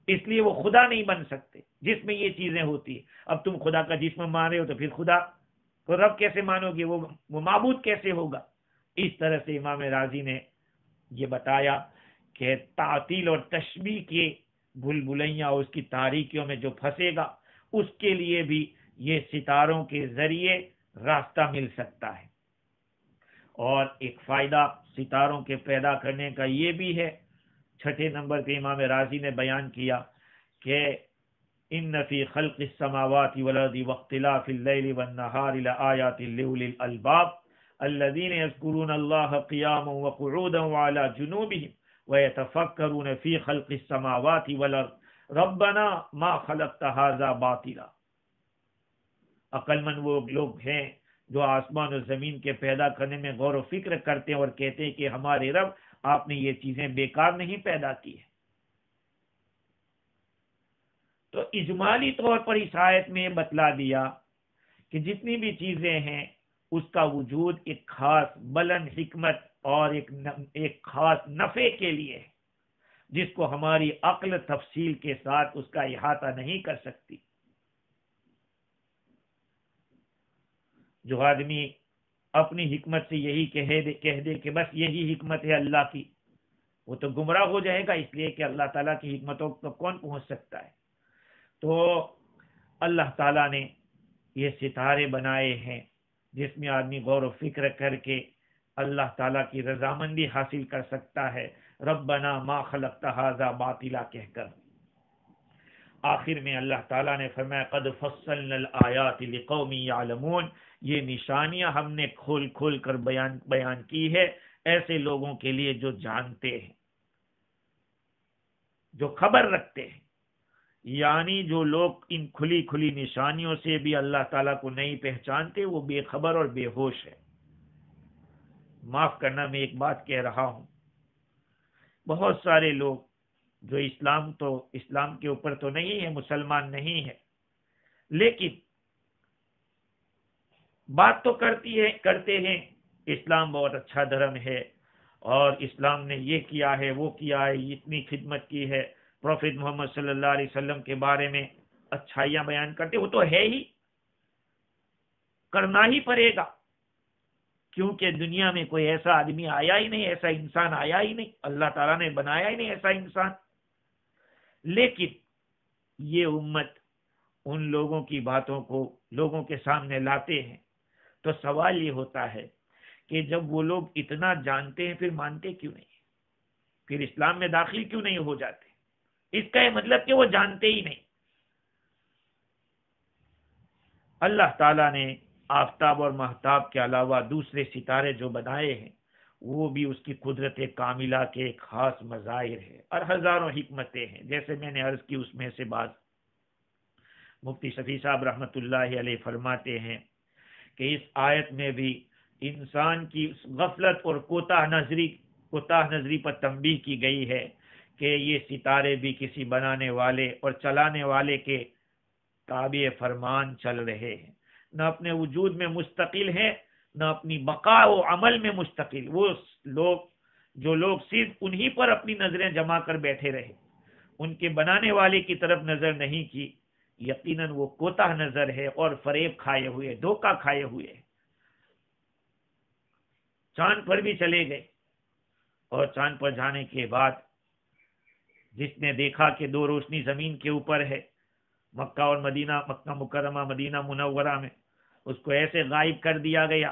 اس لیے وہ خدا نہیں بن سکتے جس میں یہ چیزیں ہوتی ہیں۔ اب تم خدا کا جسم مان رہے ہو تو پھر خدا تو رب کیسے مانو گے؟ وہ معبود کیسے ہوگا؟ اس طرح سے امام رازی نے یہ بتایا کہ تعطیل اور تشبیہ کے بھلبلیاں اور اس کی تاریکیوں میں جو پھنسے گا، اس کے لیے بھی یہ ستاروں کے ذریعے راستہ مل سکتا ہے۔ اور ایک فائدہ ستاروں کے پیدا کرنے کا یہ بھی ہے، 6 نمبر پہ امام رازی نے بیان کیا کہ ان فی خلق السماوات والارض واختلاف اللیل والنہار لآیات لأولی الالباب الذین یذکرون اللہ قیاما وقعودا وعلی جنوبہم ویتفکرون فی خلق السماوات والارض ربنا ما خلقت ھذا باطلا۔ عقل مند وہ لوگ ہیں جو آسمان و زمین کے پیدا کرنے میں غور و فکر کرتے ہیں اور کہتے ہیں کہ ہمارے رب، آپ نے یہ چیزیں بیکار نہیں پیدا کی ہیں۔ تو اجمالی طور پر اس آیت میں بتلا دیا کہ جتنی بھی چیزیں ہیں اس کا وجود ایک خاص بلند حکمت اور ایک خاص نفع کے لیے ہے، جس کو ہماری عقل تفصیل کے ساتھ اس کا احاطہ نہیں کر سکتی۔ جو آدمی اپنی حکمت سے یہی کہہ دے کہ بس یہی حکمت ہے اللہ کی، وہ تو گمراہ ہو جائے گا، اس لیے کہ اللہ تعالیٰ کی حکمتوں کو کون پہنچ سکتا ہے؟ تو اللہ تعالیٰ نے یہ ستارے بنائے ہیں جس میں آدمی غور و فکر کر کے اللہ تعالیٰ کی رضامندی حاصل کر سکتا ہے، ربنا ما خلقت ھذا باطلا کہہ کر۔ آخر میں اللہ تعالیٰ نے فرمایا قد فصلنا الآیات لقوم یعلمون، یہ نشانیاں ہم نے کھول کھول کر بیان کی ہے ایسے لوگوں کے لیے جو جانتے ہیں، جو خبر رکھتے ہیں۔ یعنی جو لوگ ان کھلی کھلی نشانیوں سے بھی اللہ تعالیٰ کو نہیں پہچانتے وہ بے خبر اور بے ہوش ہے۔ معاف کرنا، میں ایک بات کہہ رہا ہوں، بہت سارے لوگ جو اسلام کے اوپر تو نہیں ہے، مسلمان نہیں ہے، لیکن بات تو کرتے ہیں اسلام بہت اچھا دھرم ہے اور اسلام نے یہ کیا ہے، وہ کیا ہے، اتنی خدمت کی ہے، پروفیٹ محمد صلی اللہ علیہ وسلم کے بارے میں اچھائیاں بیان کرتے، وہ تو ہے ہی، کرنا ہی پڑے گا، کیونکہ دنیا میں کوئی ایسا آدمی آیا ہی نہیں، ایسا انسان آیا ہی نہیں، اللہ تعالیٰ نے بنایا ہی نہیں ایسا انسان۔ لیکن یہ امت ان لوگوں کی باتوں کو لوگوں کے سامنے لاتے ہیں، تو سوال یہ ہوتا ہے کہ جب وہ لوگ اتنا جانتے ہیں پھر مانتے کیوں نہیں، پھر اسلام میں داخل کیوں نہیں ہو جاتے؟ اس کا یہ مطلب کہ وہ جانتے ہی نہیں۔ اللہ تعالیٰ نے آفتاب اور مہتاب کے علاوہ دوسرے ستارے جو بنائے ہیں وہ بھی اس کی قدرت کاملہ کے ایک خاص مظاہر ہے اور ہزاروں حکمتیں ہیں، جیسے میں نے عرض کی اس میں سے بعض مفتی شفیع صاحب رحمۃ اللہ علیہ فرماتے ہیں کہ اس آیت میں بھی انسان کی غفلت اور کوتاہ نظری پر تنبیہ کی گئی ہے کہ یہ ستارے بھی کسی بنانے والے اور چلانے والے کے تابع فرمان چل رہے ہیں، نہ اپنے وجود میں مستقل ہیں، نہ اپنی بقا و عمل میں مستقل۔ وہ لوگ صرف انہی پر اپنی نظریں جما کر بیٹھے رہے، ان کے بنانے والے کی طرف نظر نہیں کی، یقیناً وہ کوتاہ نظر ہے اور فریب کھائے ہوئے، دھوکہ کھائے ہوئے۔ چاند پر بھی چلے گئے اور چاند پر جانے کے بعد جس نے دیکھا کہ دو روشنی زمین کے اوپر ہے، مکہ اور مدینہ، مکہ مکرمہ مدینہ منورہ میں، اس کو ایسے غائب کر دیا گیا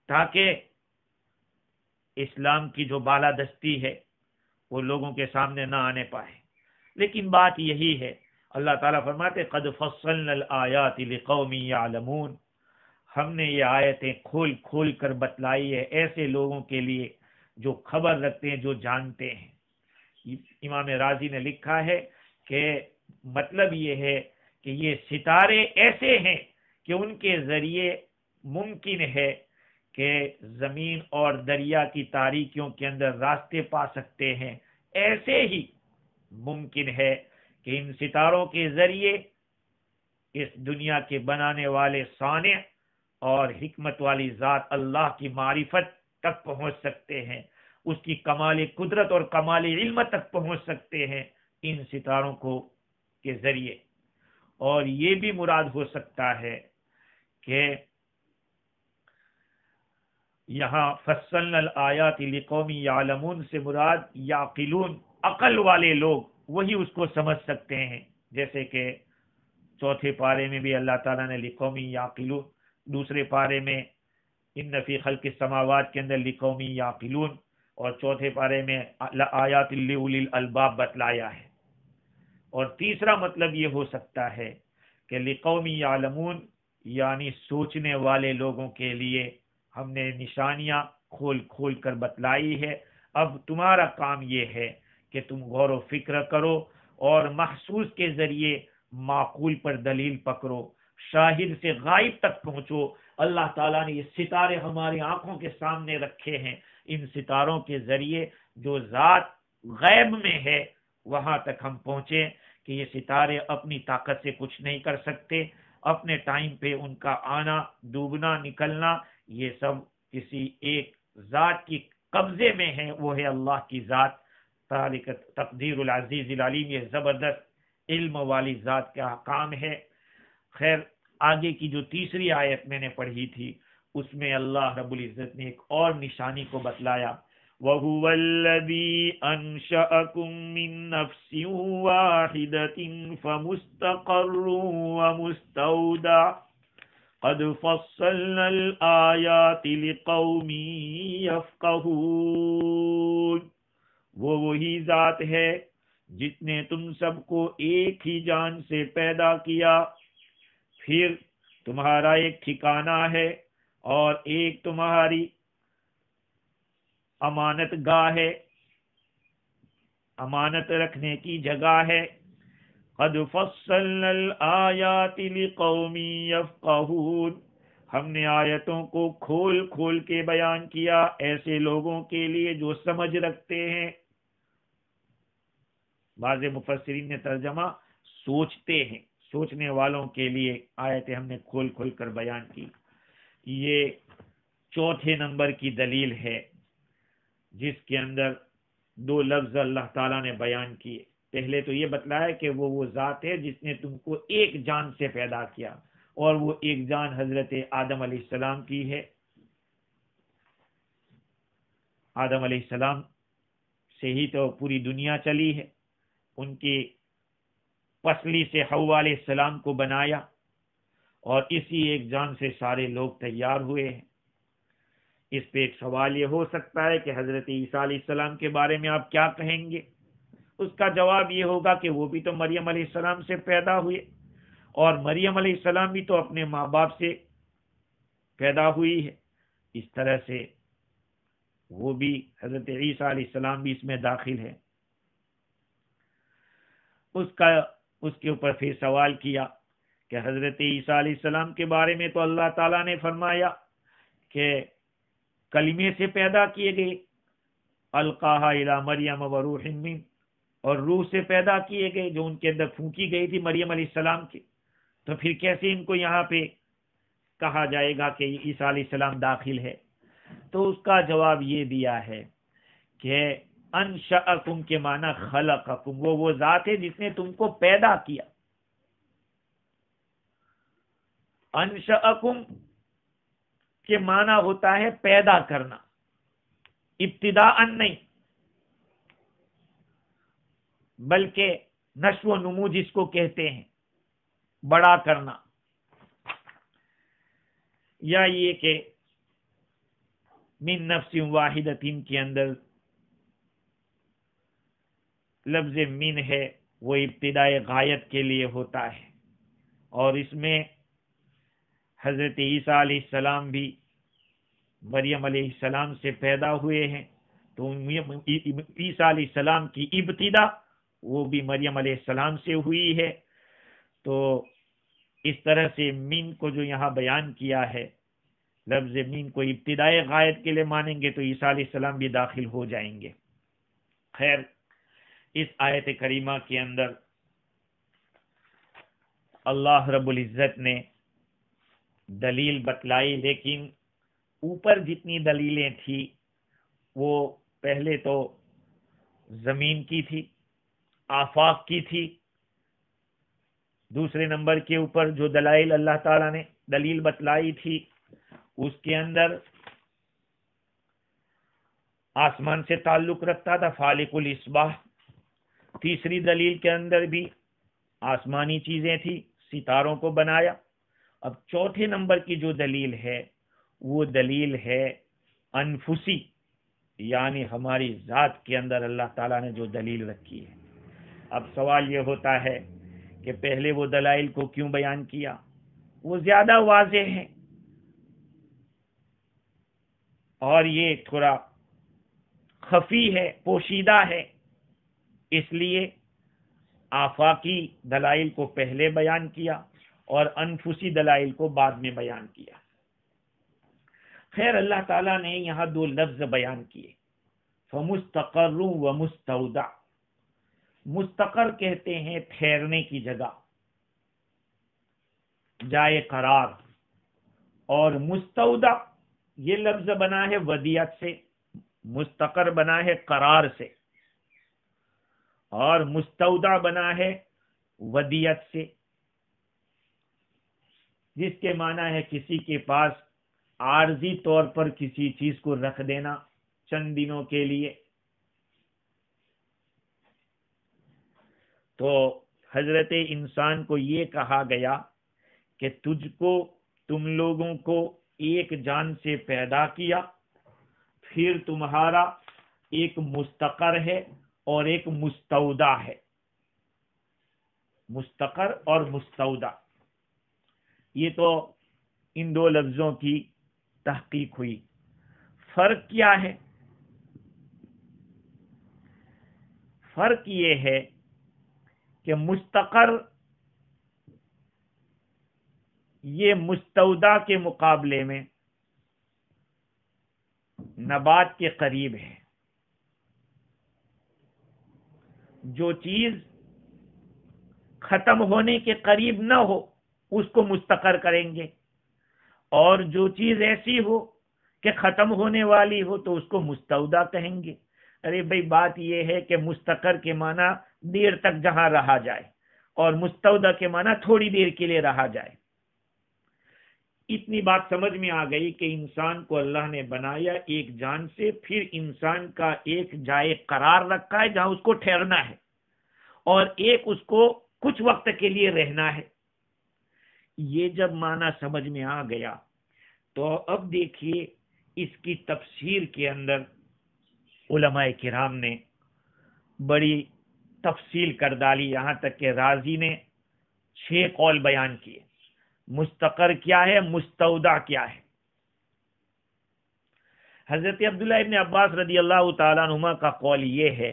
تاکہ اسلام کی جو بالادستی ہے وہ لوگوں کے سامنے نہ آنے پائے۔ لیکن بات یہی ہے، اللہ تعالیٰ فرماتے قد فصلنا الآیات لقوم یعلمون، ہم نے یہ آیتیں کھول کھول کر بتلائی ہے ایسے لوگوں کے لیے جو خبر رکھتے ہیں، جو جانتے ہیں۔ امام رازی نے لکھا ہے کہ مطلب یہ ہے کہ یہ ستارے ایسے ہیں کہ ان کے ذریعے ممکن ہے کہ زمین اور دریا کی تاریکیوں کے اندر راستے پا سکتے ہیں، ایسے ہی ممکن ہے کہ ان ستاروں کے ذریعے اس دنیا کے بنانے والے صانع اور حکمت والی ذات اللہ کی معرفت تک پہنچ سکتے ہیں، اس کی کمال قدرت اور کمال علم تک پہنچ سکتے ہیں ان ستاروں کے ذریعے۔ اور یہ بھی مراد ہو سکتا ہے کہ یہاں فصلنا الآیات لقوم یعلمون سے مراد یعقلون، عقل والے لوگ وہی اس کو سمجھ سکتے ہیں، جیسے کہ چوتھے پارے میں بھی اللہ تعالیٰ نے لقوم یعقلون، دوسرے پارے میں ان فی خلق السماوات کے اندر لقوم یعقلون، اور چوتھے پارے میں آیات لأولی الالباب بتلایا ہے۔ اور تیسرا مطلب یہ ہو سکتا ہے کہ لقوم یعلمون یعنی سوچنے والے لوگوں کے لیے ہم نے نشانیاں کھول کھول کر بتلائی ہے، اب تمہارا کام یہ ہے کہ تم غور و فکر کرو اور محسوس کے ذریعے معقول پر دلیل پکڑو، شاہد سے غائب تک پہنچو۔ اللہ تعالیٰ نے یہ ستارے ہماری آنکھوں کے سامنے رکھے ہیں، ان ستاروں کے ذریعے جو ذات غیب میں ہے وہاں تک ہم پہنچیں کہ یہ ستارے اپنی طاقت سے کچھ نہیں کر سکتے، اپنے ٹائم پہ ان کا آنا، ڈوبنا، نکلنا، یہ سب کسی ایک ذات کی قبضے میں ہے، وہ ہے اللہ کی ذات، تقدیر العزیز العلیم، یہ زبردست علم والی ذات کا کام ہے۔ خیر، آگے کی جو تیسری آیت میں نے پڑھی تھی اس میں اللہ رب العزت نے ایک اور نشانی کو بتلایا، وَهُوَ الَّذِي أَنشَأَكُم مِّن نَّفْسٍ وَاحِدَةٍ فَمُسْتَقَرٌّ وَمُسْتَوْدَعٌ قَدْ فَصَّلْنَا الْآيَاتِ لِقَوْمٍ يَفْقَهُونَ۔ وہ وہی ذات ہے جس نے تم سب کو ایک ہی جان سے پیدا کیا، پھر تمہارا ایک ٹھکانہ ہے اور ایک تمہاری امانت گاہ ہے، امانت رکھنے کی جگہ ہے، قد فصلنا الآیات لقوم یفقہون، ہم نے آیتوں کو کھول کھول کے بیان کیا ایسے لوگوں کے لیے جو سمجھ رکھتے ہیں۔ بعض مفسرین نے ترجمہ سوچتے ہیں، سوچنے والوں کے لیے آیتیں ہم نے کھول کھول کر بیان کی۔ یہ چوتھے نمبر کی دلیل ہے جس کے اندر دو لفظ اللہ تعالیٰ نے بیان کیے۔ پہلے تو یہ بتلایا کہ وہ ذات ہے جس نے تم کو ایک جان سے پیدا کیا، اور وہ ایک جان حضرت آدم علیہ السلام کی ہے۔ آدم علیہ السلام سے ہی تو پوری دنیا چلی ہے، ان کی پسلی سے حوا علیہ السلام کو بنایا، اور اسی ایک جان سے سارے لوگ تیار ہوئے ہیں۔ اس پہ ایک سوال یہ ہو سکتا ہے کہ حضرت عیسیٰ علیہ السلام کے بارے میں آپ کیا کہیں گے؟ اس کا جواب یہ ہوگا کہ وہ بھی تو مریم علیہ السلام سے پیدا ہوئے، اور مریم علیہ السلام بھی تو اپنے ماں باپ سے پیدا ہوئی ہے، اس طرح سے وہ بھی حضرت عیسیٰ علیہ السلام بھی اس میں داخل ہے۔ اس کے اوپر پھر سوال کیا کہ حضرت عیسیٰ علیہ السلام کے بارے میں تو اللہ تعالیٰ نے فرمایا کہ کلمے سے پیدا کیے گئے، القاہا الی مریم وروح من، اور روح سے پیدا کیے گئے جو ان کے اندر پھونکی گئی تھی مریم علیہ السلام کی، تو پھر کیسے ان کو یہاں پہ کہا جائے گا کہ عیسیٰ علیہ السلام داخل ہے؟ تو اس کا جواب یہ دیا ہے کہ انشأکم کے معنی خلقکم، وہ ذات ہے جس نے تم کو پیدا کیا۔ انشأکم کے معنی ہوتا ہے پیدا کرنا، ابتداء نہیں، بلکہ نشو و نمو جس کو کہتے ہیں، بڑا کرنا، یا یہ کہ من نفس واحدۃ کے اندر لفظ من ہے، وہ ابتدائے غایت کے لیے ہوتا ہے، اور اس میں حضرت عیسیٰ علیہ السلام بھی مریم علیہ السلام سے پیدا ہوئے ہیں، تو عیسیٰ علیہ السلام کی ابتدا وہ بھی مریم علیہ السلام سے ہوئی ہے۔ تو اس طرح سے من کو جو یہاں بیان کیا ہے، لفظ من کو ابتدائے غایت کے لیے مانیں گے تو عیسیٰ علیہ السلام بھی داخل ہو جائیں گے۔ خیر، اس آیت کریمہ کے اندر اللہ رب العزت نے دلیل بتلائی، لیکن اوپر جتنی دلیلیں تھی وہ پہلے تو زمین کی تھی، آفاق کی تھی۔ دوسرے نمبر کے اوپر جو دلائل اللہ تعالیٰ نے دلیل بتلائی تھی اس کے اندر آسمان سے تعلق رکھتا تھا، فالق الاصباح۔ تیسری دلیل کے اندر بھی آسمانی چیزیں تھی، ستاروں کو بنایا۔ اب چوتھے نمبر کی جو دلیل ہے وہ دلیل ہے انفسی، یعنی ہماری ذات کے اندر اللہ تعالیٰ نے جو دلیل رکھی ہے۔ اب سوال یہ ہوتا ہے کہ پہلے وہ دلائل کو کیوں بیان کیا؟ وہ زیادہ واضح ہیں، اور یہ تھوڑا خفی ہے، پوشیدہ ہے، اس لیے آفاقی دلائل کو پہلے بیان کیا اور انفسی دلائل کو بعد میں بیان کیا۔ خیر، اللہ تعالیٰ نے یہاں دو لفظ بیان کیے، فمستقر و مستودع۔ مستقر کہتے ہیں ٹھہرنے کی جگہ، جائے قرار، اور مستودع یہ لفظ بنا ہے ودیعت سے، مستقر بنا ہے قرار سے، اور مستودع بنا ہے ودیعت سے، جس کے معنی ہے کسی کے پاس عارضی طور پر کسی چیز کو رکھ دینا چند دنوں کے لیے۔ تو حضرت انسان کو یہ کہا گیا کہ تم لوگوں کو ایک جان سے پیدا کیا، پھر تمہارا ایک مستقر ہے اور ایک مستودع ہے۔ مستقر اور مستودع، یہ تو ان دو لفظوں کی تحقیق ہوئی۔ فرق کیا ہے؟ فرق یہ ہے کہ مستقر یہ مستودع کے مقابلے میں نبات کے قریب ہے. جو چیز ختم ہونے کے قریب نہ ہو اس کو مستقر کریں گے، اور جو چیز ایسی ہو کہ ختم ہونے والی ہو تو اس کو مستودع کہیں گے. ارے بھائی بات یہ ہے کہ مستقر کے معنی دیر تک جہاں رہا جائے، اور مستودع کے معنی تھوڑی دیر کے لیے رہا جائے. اتنی بات سمجھ میں آ گئی کہ انسان کو اللہ نے بنایا ایک جان سے، پھر انسان کا ایک جائے قرار رکھا ہے جہاں اس کو ٹھہرنا ہے، اور ایک اس کو کچھ وقت کے لیے رہنا ہے. یہ جب معنی سمجھ میں آ گیا تو اب دیکھیے اس کی تفسیر کے اندر علماء کرام نے بڑی تفصیل کر ڈالی، یہاں تک کہ رازی نے 6 قول بیان کیے. مستقر کیا ہے، مستودع کیا ہے. حضرت عبداللہ ابن عباس رضی اللہ تعالیٰ عنہما کا قول یہ ہے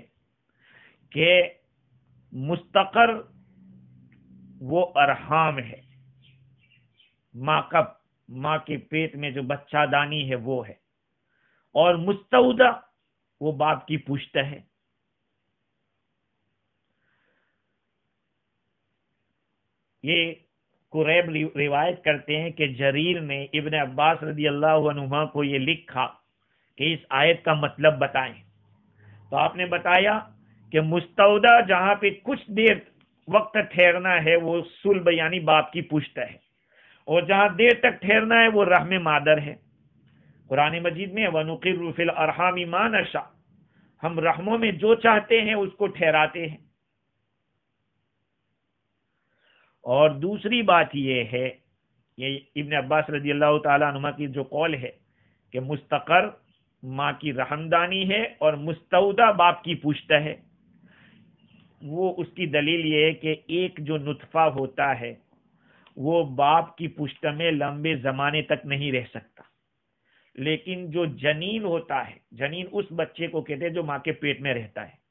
کہ مستقر وہ ارحام ہے، ماں کے پیٹ میں جو بچہ دانی ہے وہ ہے، اور مستودع وہ باپ کی پشت ہے. یہ قریب روایت کرتے ہیں کہ جریر نے ابن عباس رضی اللہ عنہما کو یہ لکھا کہ اس آیت کا مطلب بتائیں. تو آپ نے بتایا کہ مستودع جہاں پہ کچھ دیر وقت ٹھہرنا ہے وہ صلب یعنی باپ کی پشت ہے، اور جہاں دیر تک ٹھہرنا ہے وہ رحم مادر ہے. قرآن مجید میں وَنُقِرُّ فِي الْأَرْحَامِ مَا نَشَاءُ، ہم رحموں میں جو چاہتے ہیں اس کو ٹھہراتے ہیں. اور دوسری بات یہ ہے، یہ ابن عباس رضی اللہ تعالیٰ عنہ کی جو قول ہے کہ مستقر ماں کی رحمدانی ہے اور مستودع باپ کی پشت ہے، وہ اس کی دلیل یہ ہے کہ ایک جو نطفہ ہوتا ہے وہ باپ کی پشت میں لمبے زمانے تک نہیں رہ سکتا، لیکن جو جنین ہوتا ہے، جنین اس بچے کو کہتے ہیں جو ماں کے پیٹ میں رہتا ہے،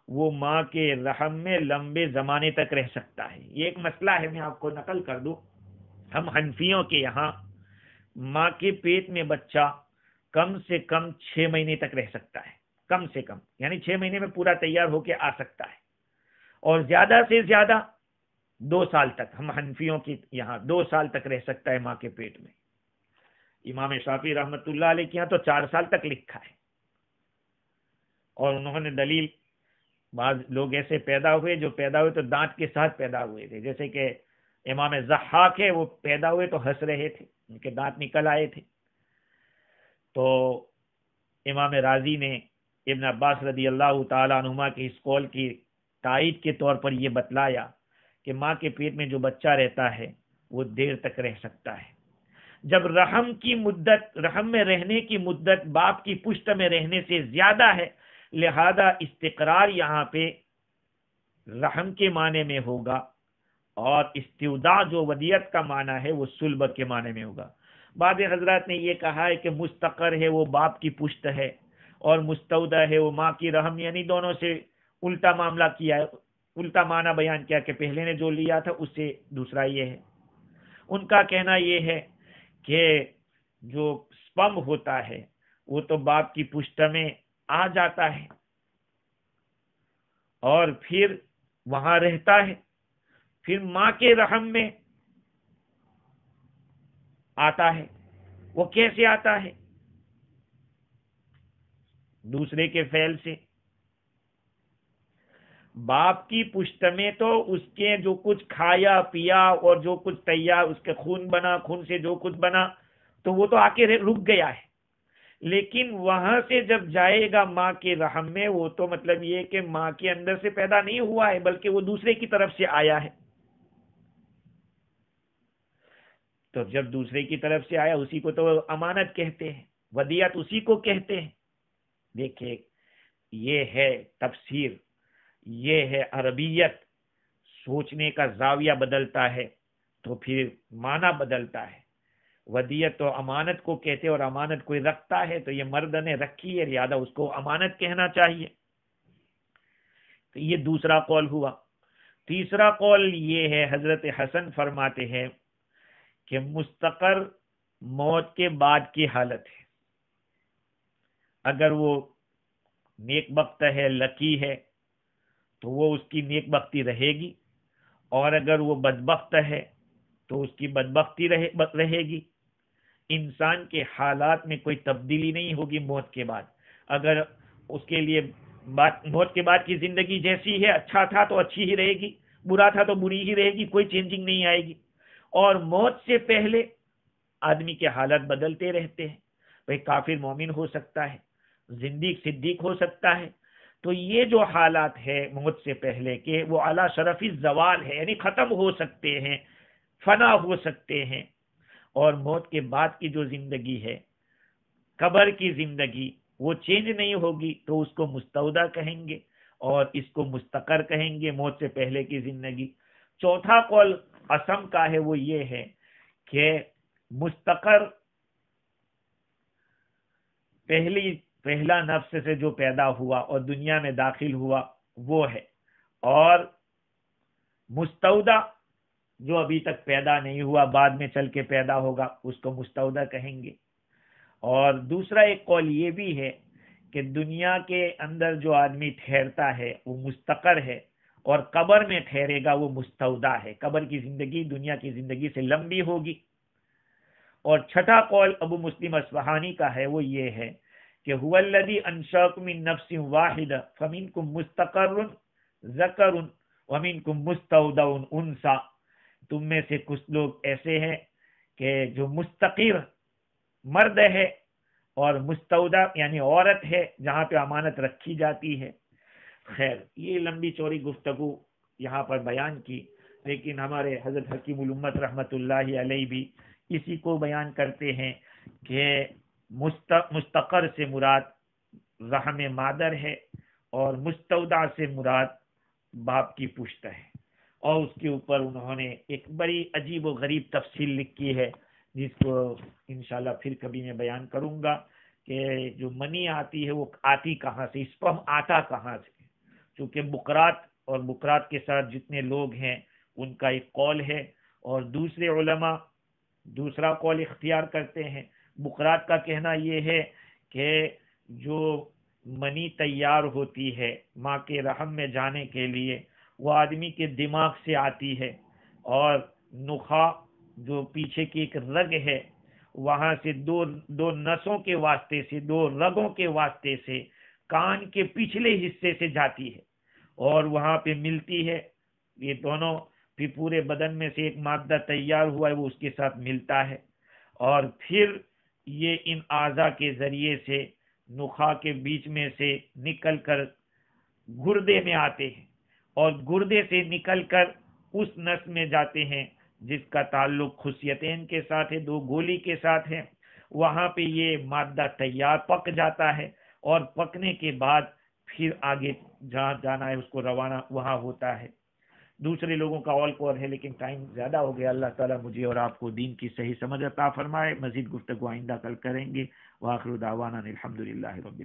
وہ ماں کے رحم میں لمبے زمانے تک رہ سکتا ہے. یہ ایک مسئلہ ہے، میں آپ کو نقل کر دوں. ہم حنفیوں کے یہاں ماں کے پیٹ میں بچہ کم سے کم 6 مہینے تک رہ سکتا ہے، کم سے کم یعنی 6 مہینے میں پورا تیار ہو کے آ سکتا ہے، اور زیادہ سے زیادہ 2 سال تک. ہم حنفیوں کے یہاں 2 سال تک رہ سکتا ہے ماں کے پیٹ میں. امام شافعی رحمت اللہ علیہ کے یہاں تو 4 سال تک لکھا ہے، اور انہوں نے دلیل، بعض لوگ ایسے پیدا ہوئے جو پیدا ہوئے تو دانت کے ساتھ پیدا ہوئے تھے، جیسے کہ امام ضحاک ہے، وہ پیدا ہوئے تو ہنس رہے تھے، ان کے دانت نکل آئے تھے. تو امام رازی نے ابن عباس رضی اللہ تعالیٰ عنہما کے اس قول کی تائید کے طور پر یہ بتلایا کہ ماں کے پیٹ میں جو بچہ رہتا ہے وہ دیر تک رہ سکتا ہے. جب رحم کی مدت، رحم میں رہنے کی مدت باپ کی پشت میں رہنے سے زیادہ ہے، لہذا استقرار یہاں پہ رحم کے معنی میں ہوگا، اور استوداع جو ودیت کا معنی ہے وہ صلب کے معنی میں ہوگا. بعض حضرات نے یہ کہا ہے کہ مستقر ہے وہ باپ کی پشت ہے، اور مستودع ہے وہ ماں کی رحم، یعنی دونوں سے الٹا معاملہ کیا ہے، الٹا معنی بیان کیا کہ پہلے نے جو لیا تھا اس سے دوسرا یہ ہے. ان کا کہنا یہ ہے کہ جو سپم ہوتا ہے وہ تو باپ کی پشت میں آ جاتا ہے اور پھر وہاں رہتا ہے، پھر ماں کے رحم میں آتا ہے. وہ کیسے آتا ہے؟ دوسرے کے فعل سے. باپ کی پشت میں تو اس کے جو کچھ کھایا پیا اور جو کچھ تیار، اس کے خون بنا، خون سے جو کچھ بنا تو وہ تو آ کے رک گیا ہے، لیکن وہاں سے جب جائے گا ماں کے رحم میں، وہ تو مطلب یہ کہ ماں کے اندر سے پیدا نہیں ہوا ہے بلکہ وہ دوسرے کی طرف سے آیا ہے. تو جب دوسرے کی طرف سے آیا اسی کو تو امانت کہتے ہیں، ودیعت اسی کو کہتے ہیں. دیکھیں یہ ہے تفسیر، یہ ہے عربیت. سوچنے کا زاویہ بدلتا ہے تو پھر معنی بدلتا ہے. ودیعت تو امانت کو کہتے اور امانت کوئی رکھتا ہے تو یہ مرد نے رکھی ہے، لہذا اس کو امانت کہنا چاہیے. تو یہ دوسرا قول ہوا. تیسرا قول یہ ہے، حضرت حسن فرماتے ہیں کہ مستقر موت کے بعد کی حالت ہے. اگر وہ نیک بخت ہے، لکی ہے، تو وہ اس کی نیک بختی رہے گی، اور اگر وہ بدبخت ہے تو اس کی بدبختی رہے گی. انسان کے حالات میں کوئی تبدیلی نہیں ہوگی موت کے بعد. اگر اس کے لیے موت کے بعد کی زندگی جیسی ہے، اچھا تھا تو اچھی ہی رہے گی، برا تھا تو بری ہی رہے گی، کوئی چینجنگ نہیں آئے گی. اور موت سے پہلے آدمی کے حالات بدلتے رہتے ہیں. بھئی کافر مومن ہو سکتا ہے، زندیق صدیق ہو سکتا ہے. تو یہ جو حالات ہے موت سے پہلے کے، وہ اعلیٰ شرفی زوال ہے، یعنی ختم ہو سکتے ہیں، فنا ہو سکتے ہیں. اور موت کے بعد کی جو زندگی ہے، قبر کی زندگی، وہ چینج نہیں ہوگی، تو اس کو مستودع کہیں گے اور اس کو مستقر کہیں گے، موت سے پہلے کی زندگی. چوتھا قول قسم کا ہے، وہ یہ ہے کہ مستقر پہلا نفس سے جو پیدا ہوا اور دنیا میں داخل ہوا وہ ہے، اور مستودع جو ابھی تک پیدا نہیں ہوا، بعد میں چل کے پیدا ہوگا، اس کو مستودع کہیں گے. اور دوسرا ایک قول یہ بھی ہے کہ دنیا کے اندر جو آدمی ٹھہرتا ہے وہ مستقر ہے، اور قبر میں ٹھہرے گا وہ مستودع ہے. قبر کی زندگی دنیا کی زندگی سے لمبی ہوگی. اور چھٹا قول ابو مسلم اصفہانی کا ہے، وہ یہ ہے کہ هو الذی انشأکم من نفس واحدہ فمنکم مستقر ذکر ومنکم مستودع انثی. تم میں سے کچھ لوگ ایسے ہیں کہ جو مستقر مرد ہے اور مستودع یعنی عورت ہے، جہاں پہ امانت رکھی جاتی ہے. خیر، یہ لمبی چوڑی گفتگو یہاں پر بیان کی، لیکن ہمارے حضرت حکیم الامت رحمت اللہ علیہ بھی اسی کو بیان کرتے ہیں کہ مستقر سے مراد رحم مادر ہے، اور مستودع سے مراد باپ کی پشت ہے. اور اس کے اوپر انہوں نے ایک بڑی عجیب و غریب تفصیل لکھی ہے، جس کو انشاءاللہ پھر کبھی میں بیان کروں گا کہ جو منی آتی ہے وہ آتی کہاں سے، اسپرم آتا کہاں سے. چونکہ بکرات کے ساتھ جتنے لوگ ہیں ان کا ایک قول ہے، اور دوسرے علماء دوسرا قول اختیار کرتے ہیں. بکرات کا کہنا یہ ہے کہ جو منی تیار ہوتی ہے ماں کے رحم میں جانے کے لیے، وہ آدمی کے دماغ سے آتی ہے، اور نخاع جو پیچھے کی ایک رگ ہے، وہاں سے دو نسوں کے واسطے سے، دو رگوں کے واسطے سے کان کے پچھلے حصے سے جاتی ہے، اور وہاں پہ ملتی ہے. یہ دونوں پھر پورے بدن میں سے ایک مادہ تیار ہوا ہے، وہ اس کے ساتھ ملتا ہے، اور پھر یہ ان اعضاء کے ذریعے سے نخاع کے بیچ میں سے نکل کر گردے میں آتے ہیں، اور گردے سے نکل کر اس نس میں جاتے ہیں جس کا تعلق خصیتین کے ساتھ ہے، دو گولی کے ساتھ ہے. وہاں پہ یہ مادہ تیار پک جاتا ہے، اور پکنے کے بعد پھر آگے جہاں جانا ہے اس کو روانہ وہاں ہوتا ہے. دوسرے لوگوں کا اول قول ہے، لیکن ٹائم زیادہ ہو گیا. اللہ تعالیٰ مجھے اور آپ کو دین کی صحیح سمجھ عطا فرمائے. مزید گفتگو آئندہ کل کریں گے. وآخر دعوانا الحمدللہ رب